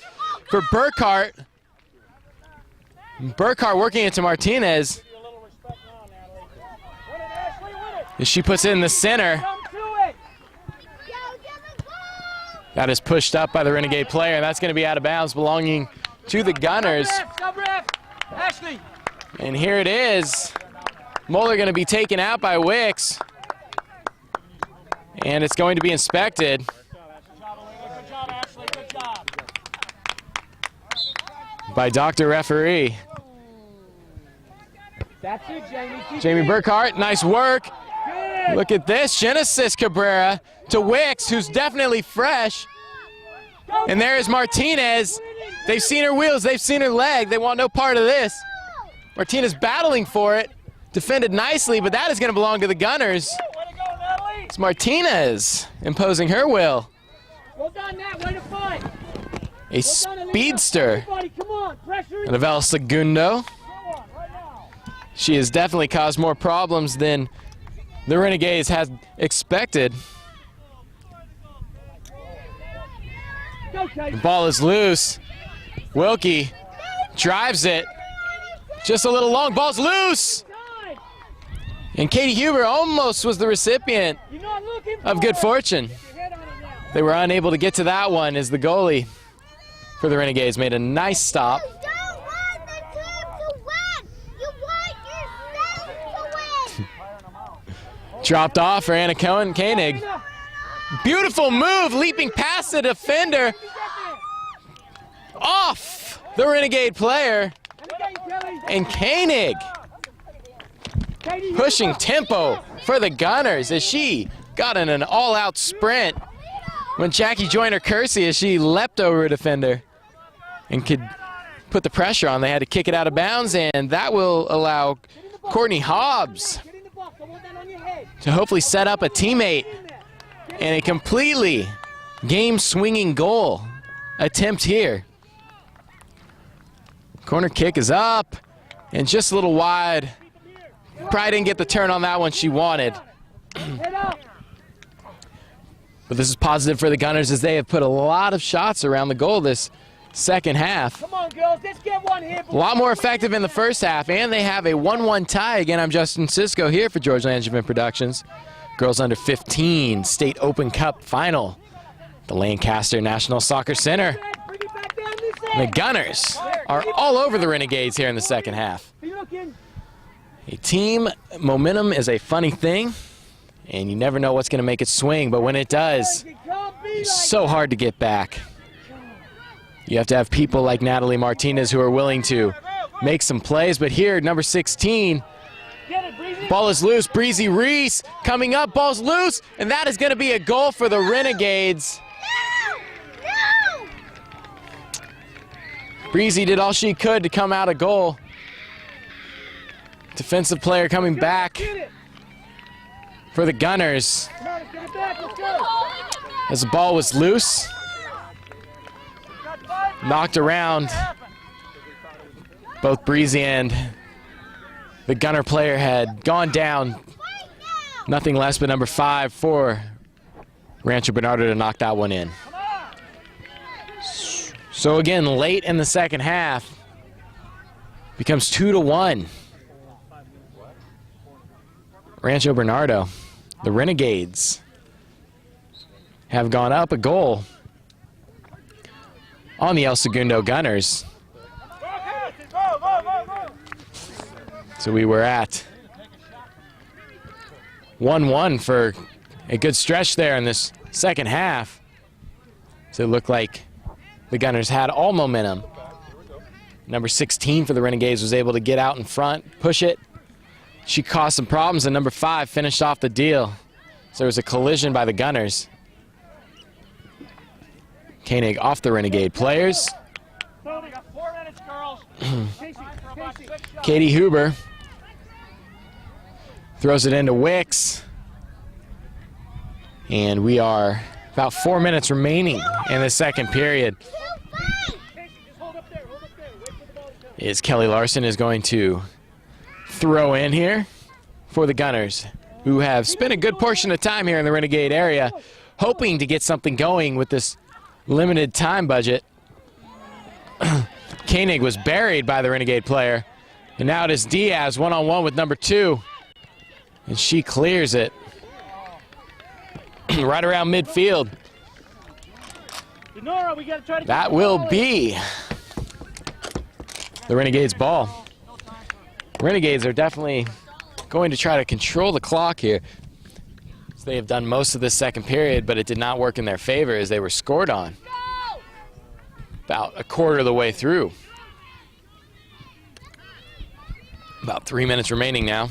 for Burkhart. Burkhart working it to Martinez. As she puts it in the center. That is pushed up by the Renegade player, and that's going to be out of bounds, belonging to the Gunners. And here it is. Moeller going to be taken out by Wicks. And it's going to be inspected. By Dr. Referee. That's it, Jamie. Jamie Burkhart, nice work. Look at this, Genesis Cabrera to Wicks, who's definitely fresh. And there is Martinez. They've seen her wheels, they've seen her leg. They want no part of this. Martinez battling for it. Defended nicely, but that is going to belong to the Gunners. It's Martinez imposing her will. Well done, Nat. Way to fight. A speedster of El Segundo. She has definitely caused more problems than the Renegades had expected. The ball is loose. Wilkie drives it. Just a little long. Ball's loose. And Katie Huber almost was the recipient of good fortune. They were unable to get to that one as the goalie for the Renegades made a nice stop. You don't want the team to win. You want yourself to win. Dropped off for Anna Koenig. Beautiful move, leaping past the defender. Off the Renegade player. And Koenig pushing tempo for the Gunners as she got in an all-out sprint when Jackie Joyner Kersey as she leapt over a defender and could put the pressure on. They had to kick it out of bounds, and that will allow Courtney Hobbs to hopefully set up a teammate and a completely game-swinging goal attempt here. Corner kick is up and just a little wide. Probably didn't get the turn on that one she wanted. But this is positive for the Gunners as they have put a lot of shots around the goal this second half. Come on, girls, let's get one here. A lot more effective in the first half, and they have a 1-1 tie. Again, I'm Justin Cisco here for George Langevin Productions. Girls under 15 State Open Cup final. The Lancaster National Soccer Center. The Gunners are all over the Renegades here in the second half. A team momentum is a funny thing, and you never know what's going to make it swing, but when it does, it's so hard to get back. You have to have people like Natalie Martinez who are willing to make some plays, but here, number 16, ball is loose. Breezy Reese coming up, ball's loose, and that is going to be a goal for the Renegades. Breezy did all she could to come out a goal. Defensive player coming back for the Gunners. As the ball was loose, knocked around. Both Breezy and the Gunner player had gone down. Nothing less but number 5 for Rancho Bernardo to knock that one in. So again, late in the second half, becomes 2-1. Rancho Bernardo, the Renegades, have gone up a goal on the El Segundo Gunners. So we were at 1-1 for a good stretch there in this second half. So it looked like the Gunners had all momentum. Number 16 for the Renegades was able to get out in front, push it. She caused some problems, and number 5 finished off the deal. So there was a collision by the Gunners. Koenig off the Renegade players. Katie Huber throws it into Wicks. And we are about 4 minutes remaining in the second period. As Kelly Larson is going to throw in here for the Gunners, who have spent a good portion of time here in the Renegade area, hoping to get something going with this limited time budget. Koenig was buried by the Renegade player. And now it is Diaz one-on-one with number 2. And she clears it. Right around midfield. Denora, we gotta try to That will be the Renegades' ball. Renegades are definitely going to try to control the clock here. They have done most of this second period, but it did not work in their favor as they were scored on about a quarter of the way through. About 3 minutes remaining now. A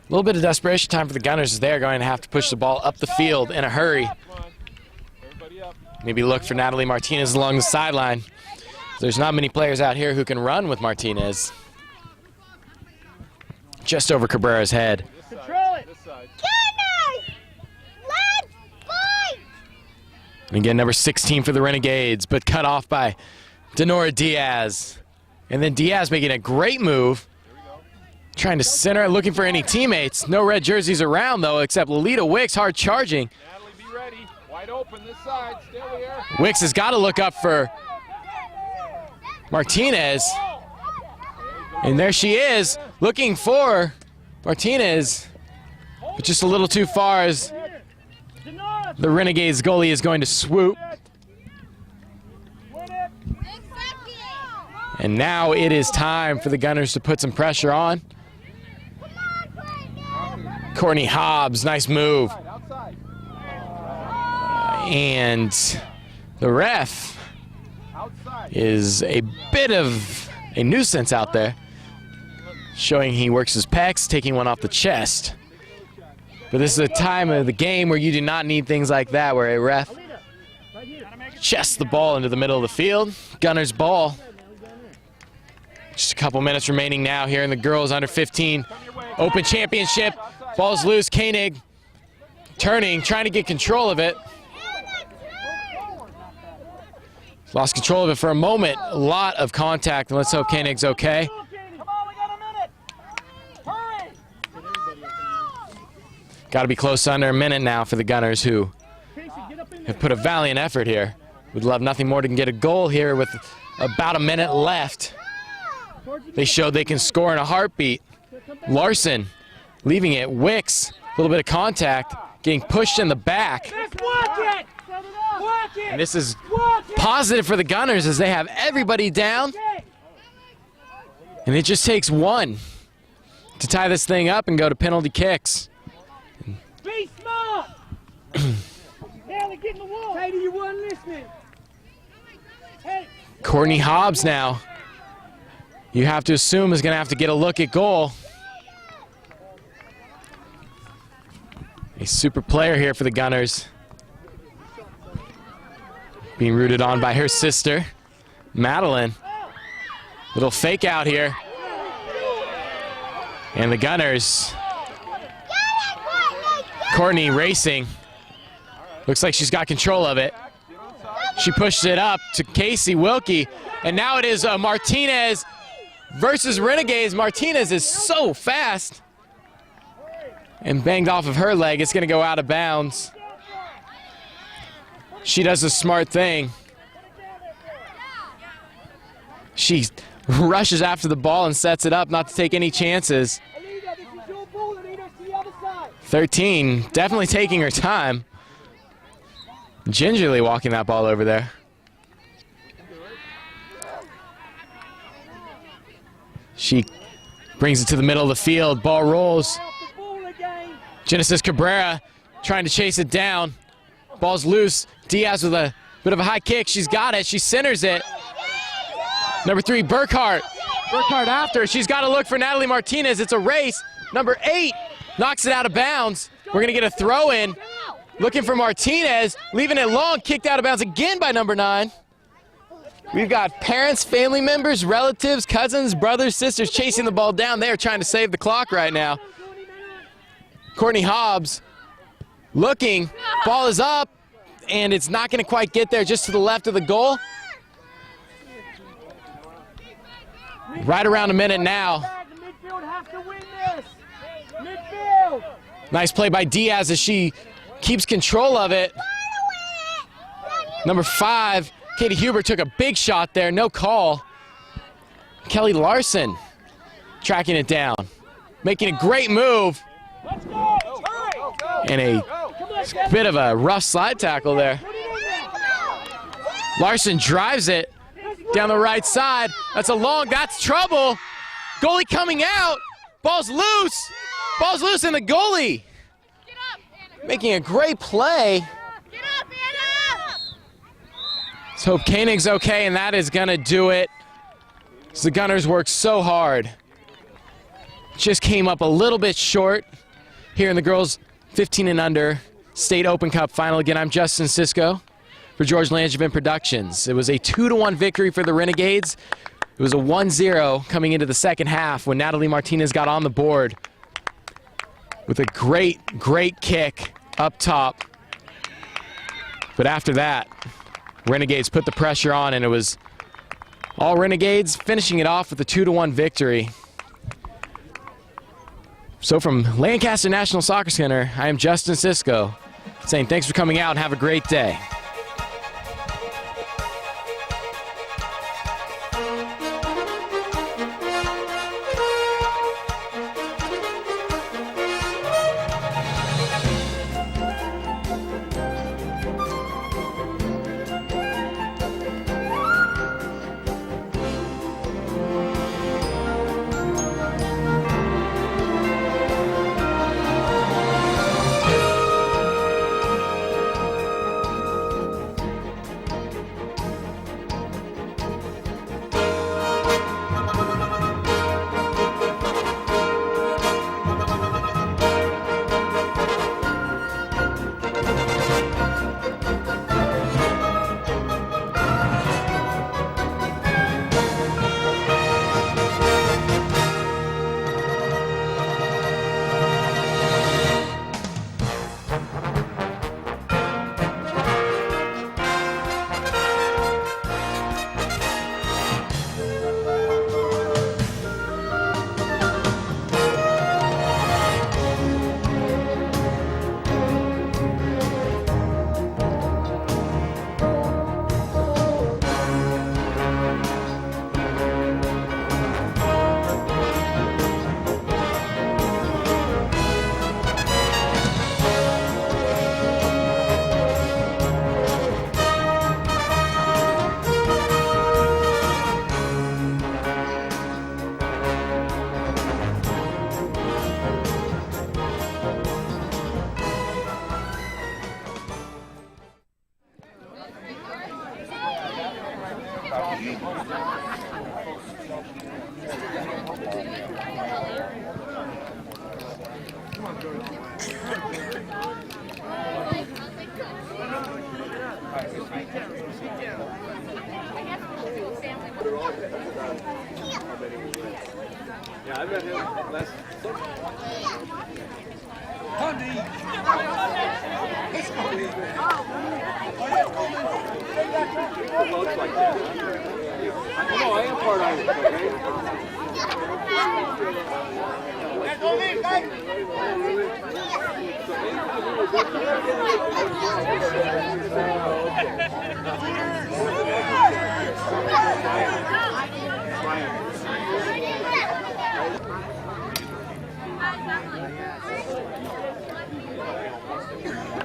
little bit of desperation time for the Gunners as they're going to have to push the ball up the field in a hurry. Maybe look for Natalie Martinez along the sideline. There's not many players out here who can run with Martinez. Just over Cabrera's head. control it. Gunners! Let's fight! And again, number 16 for the Renegades, but cut off by Denora Diaz. And then Diaz making a great move. Trying to center, looking for any teammates. No red jerseys around, though, except Lolita Wicks hard charging. Natalie, be ready. Wide open this side. Still here. Wicks has got to look up for Martinez. And there she is, looking for Martinez. But just a little too far as the Renegades goalie is going to swoop. And now it is time for the Gunners to put some pressure on. Courtney Hobbs, nice move. And the ref is a bit of a nuisance out there, showing he works his pecs, taking one off the chest. But this is a time of the game where you do not need things like that, where a ref chests the ball into the middle of the field. Gunners ball. Just a couple minutes remaining now here in the girls under 15 Open Championship. Ball's loose, Koenig turning, trying to get control of it. Lost control of it for a moment. A lot of contact, and let's hope Koenig's okay. Got to be close to under a minute now for the Gunners, who have put a valiant effort here. Would love nothing more to get a goal here with about a minute left. They showed they can score in a heartbeat. Larson leaving it. Wicks, a little bit of contact, getting pushed in the back. And this is positive for the Gunners as they have everybody down. And it just takes one to tie this thing up and go to penalty kicks. Be smart! Now they're getting the wall. Katie, you weren't listening. Hey. Courtney Hobbs now, you have to assume, is going to have to get a look at goal. A super player here for the Gunners. Being rooted on by her sister, Madeline. Little fake out here. And the Gunners, Courtney racing. Looks like she's got control of it. She pushed it up to Casey Wilkie. And now it is Martinez versus Renegades. Martinez is so fast. And banged off of her leg. It's going to go out of bounds. She does a smart thing. She rushes after the ball and sets it up, not to take any chances. 13, definitely taking her time. Gingerly walking that ball over there. She brings it to the middle of the field. Ball rolls. Genesis Cabrera trying to chase it down. Ball's loose. Diaz with a bit of a high kick. She's got it. She centers it. Number 3, Burkhart. Burkhart after. She's got to look for Natalie Martinez. It's a race. Number 8 knocks it out of bounds. We're going to get a throw in. Looking for Martinez. Leaving it long. Kicked out of bounds again by number 9. We've got parents, family members, relatives, cousins, brothers, sisters chasing the ball down. They are trying to save the clock right now. Courtney Hobbs looking. Ball is up, and it's not going to quite get there, just to the left of the goal. Right around a minute now. Nice play by Diaz as she keeps control of it. Number 5 Katie Huber took a big shot there, no call. Kelly Larson tracking it down, making a great move. And a bit of a rough slide tackle there. Larson drives it down the right side. That's that's trouble. Goalie coming out. Ball's loose. Ball's loose in the goalie. Making a great play. Let's hope Koenig's okay, and that is gonna do it. So the Gunners worked so hard. Just came up a little bit short here in the girls 15 and under State Open Cup final. Again, I'm Justin Cisco for George Langevin Productions. It was a 2-1 victory for the Renegades. It was a 1-0 coming into the second half when Natalie Martinez got on the board with a great kick up top. But after that, Renegades put the pressure on, and it was all Renegades finishing it off with a 2-1 victory. So from Lancaster National Soccer Center, I am Justin Cisco saying thanks for coming out and have a great day. Yeah, I met him last summer. Looks like that. No, I am part Irish,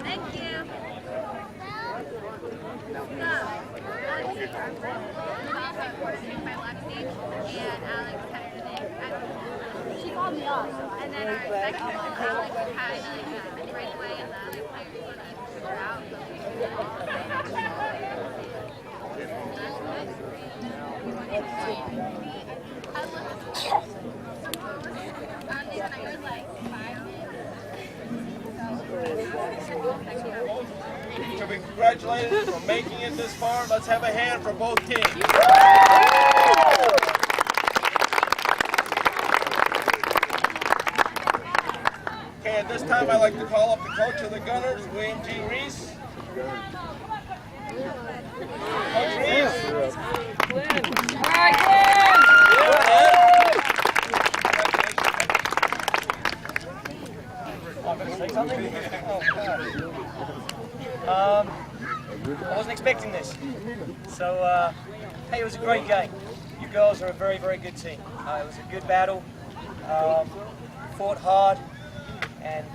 Thank you. And Alex had her she called me off. And then our second one, Alex had like right away, and the other players wanted to figure out. To be congratulated for making it this far. Let's have a hand for both teams. Okay, at this time I'd like to call up the coach of the Gunners, William G. Reese. Coach Reese. I wasn't expecting this. So, hey, it was a great game. You girls are a very, very good team. It was a good battle. Fought hard, and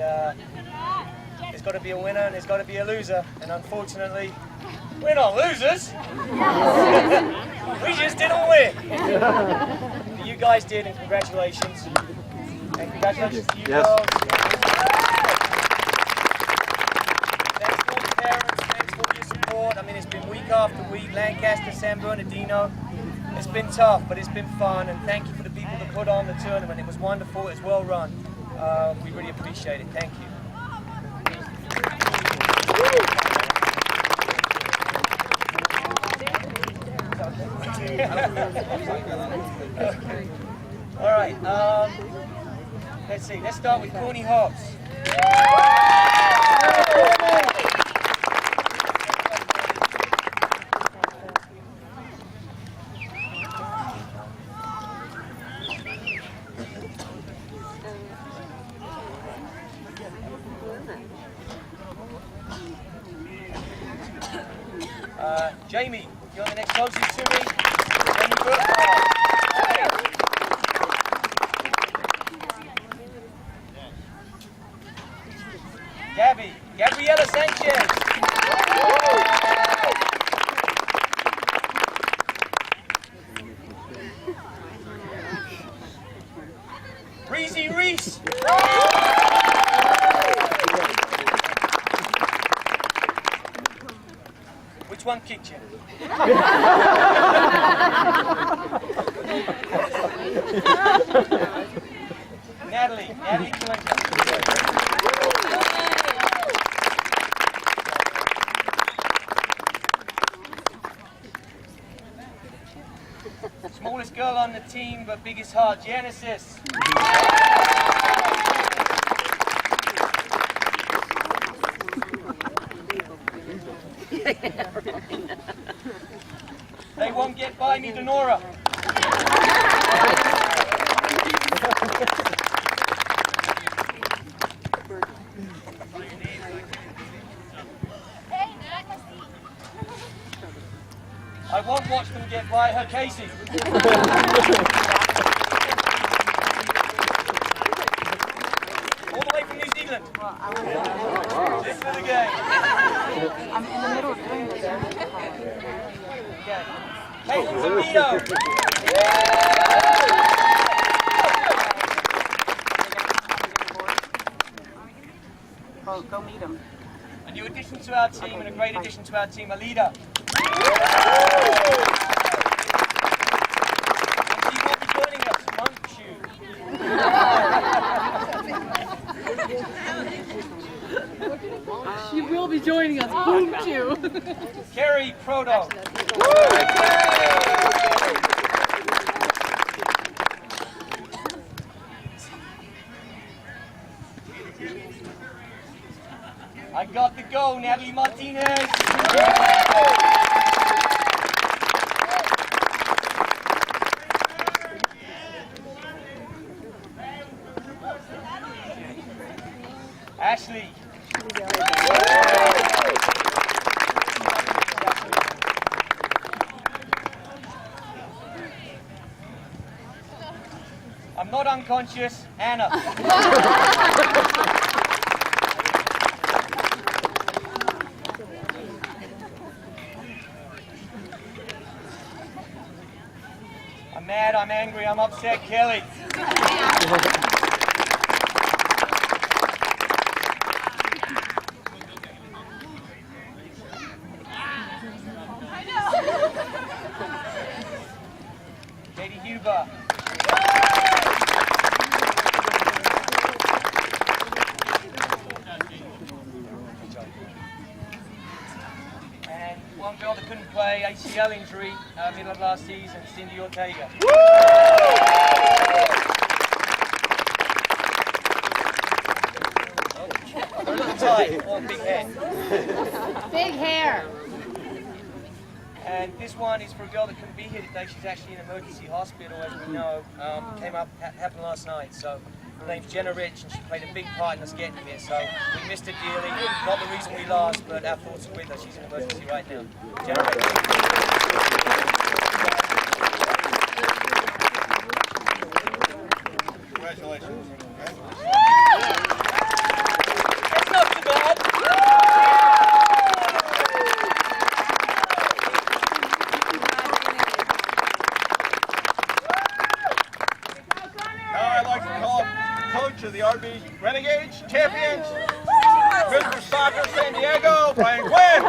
there's got to be a winner and there's got to be a loser. And unfortunately, we're not losers. We just didn't win. But you guys did, and congratulations. And congratulations to you girls. Thanks to all the parents, thanks for all your support. I mean, it's been week after week, Lancaster, San Bernardino. It's been tough, but it's been fun, and thank you for the people that put on the tournament. It was wonderful, it was well run. We really appreciate it. Thank you. All right, let's see. Let's start with Courtney Hobbs. Jamie, you're the next closest to me. Jamie Burkhart. Gabriela Sanchez. Breezy Reese. Which one kicked you? Natalie Clinton. Smallest girl on the team, but biggest heart, Genesis. They won't get by me, Denora. I won't watch them get by her, Casey. All the way from New Zealand. Just for the game. I'm in the middle of doing this. Okay. Caitlin Zamito. Go meet him. A new addition to our team and a great addition to our team, Alida. And she will be joining us, won't you? She will be joining us, won't you? Carrie Proto. I got the go, Natalie Martinez. Ashley. I'm not unconscious, Anna. I'm mad, I'm angry, I'm upset, Kelly. Katie Huber. And one girl that couldn't play, ACL injury, middle of last season, Cindy Ortega. A little tight, or big head. Big hair. And this one is for a girl that couldn't be here today. She's actually in emergency hospital, as we know. Happened last night. So Her name's Jenna Rich, and she played a big part in us getting here. So we missed her dearly. Not the reason we lost, but our thoughts are with her. She's in emergency right now. Jenna Rich. Congratulations. It's not too bad. Now I'd like to call coach of the RB Renegades champions, Mr. Soccer San Diego, Brian Quinn.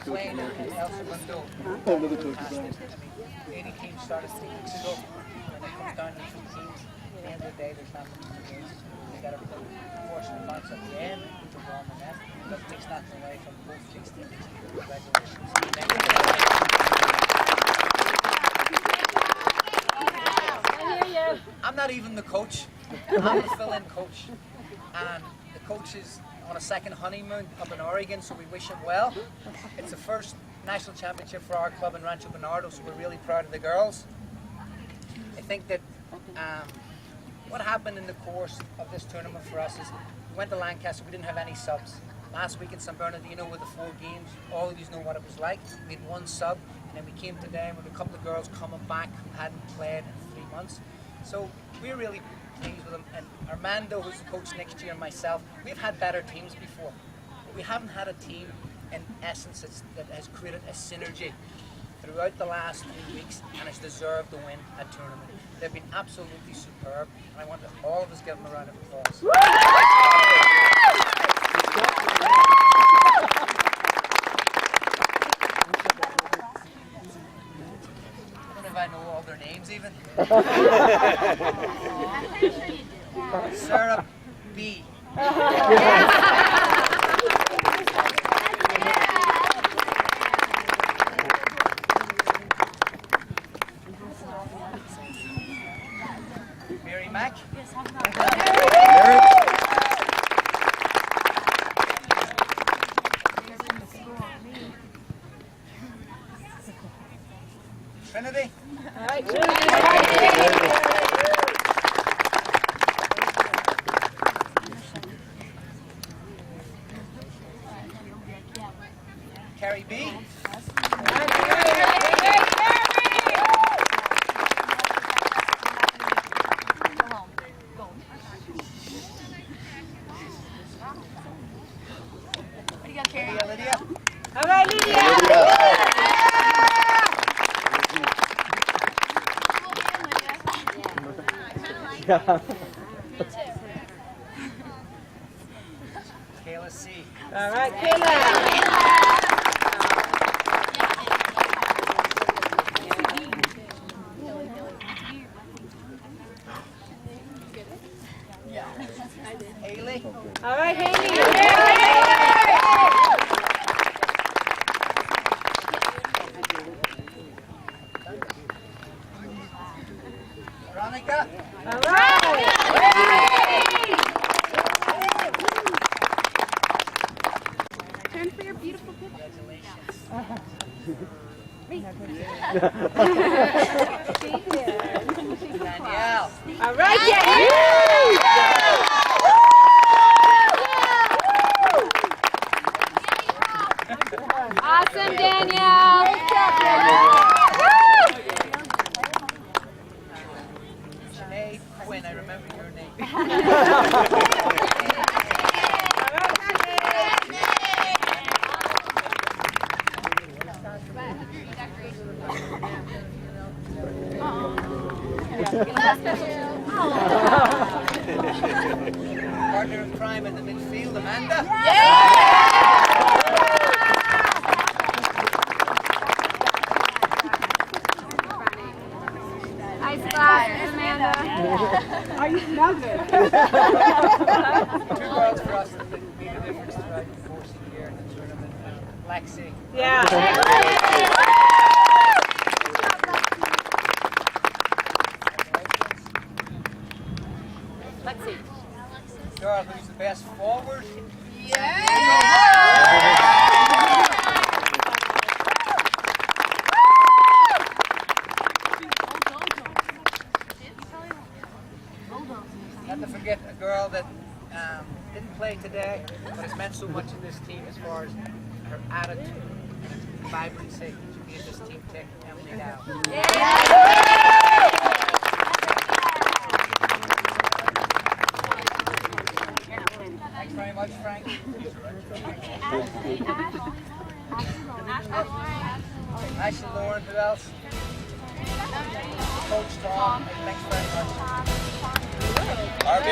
Playing in El Segundo. Fantastic. 80 teams started 3 weeks ago. When it comes down to 2 teams, at the end of the day, there's nothing to do. They got to force the bounce at the end, which will go on the net. But it takes nothing away from both teams. Congratulations. I'm not even the coach. I'm the fill-in coach. And the coach is on a second honeymoon up in Oregon, so we wish him well. It's the first national championship for our club in Rancho Bernardo, so we're really proud of the girls. I think that what happened in the course of this tournament for us is we went to Lancaster, we didn't have any subs. Last week in San Bernardino with the 4 games, all of you know what it was like. We had 1 sub, and then we came today with a couple of girls coming back who hadn't played in 3 months. So we're really pleased with them. And Armando, who's the coach next year, and myself, we've had better teams before. But we haven't had a team, in essence, that has created a synergy throughout the last 3 weeks and has deserved to win a tournament. They've been absolutely superb, and I want to all of us give them a round of applause. I don't know if I know all their names even. Sarah B. Mary Mack. Trinity. Carrie B. Lydia. All right, Lydia. Kayla C. All right, Kayla. Haley. All right, Haley. Veronica. All right. Turn for your beautiful picture. Danielle. All right, Danielle. Awesome, Danielle. Sinead Quinn, I remember your name. Partner in crime in the midfield, Amanda. Nice class, Amanda. Are you snuggling? 2 girls for us that made a difference throughout the course of the year in the tournament. Lexi. Yeah. Let's see. Girl, who's the best forward? not to forget a girl that didn't play today, but has meant so much to this team as far as her attitude and vibrancy. She made this team tick, Emily Dow. Thanks very much, Frank. Ashley Lauren, who else? Coach Tom, thanks very much. RB,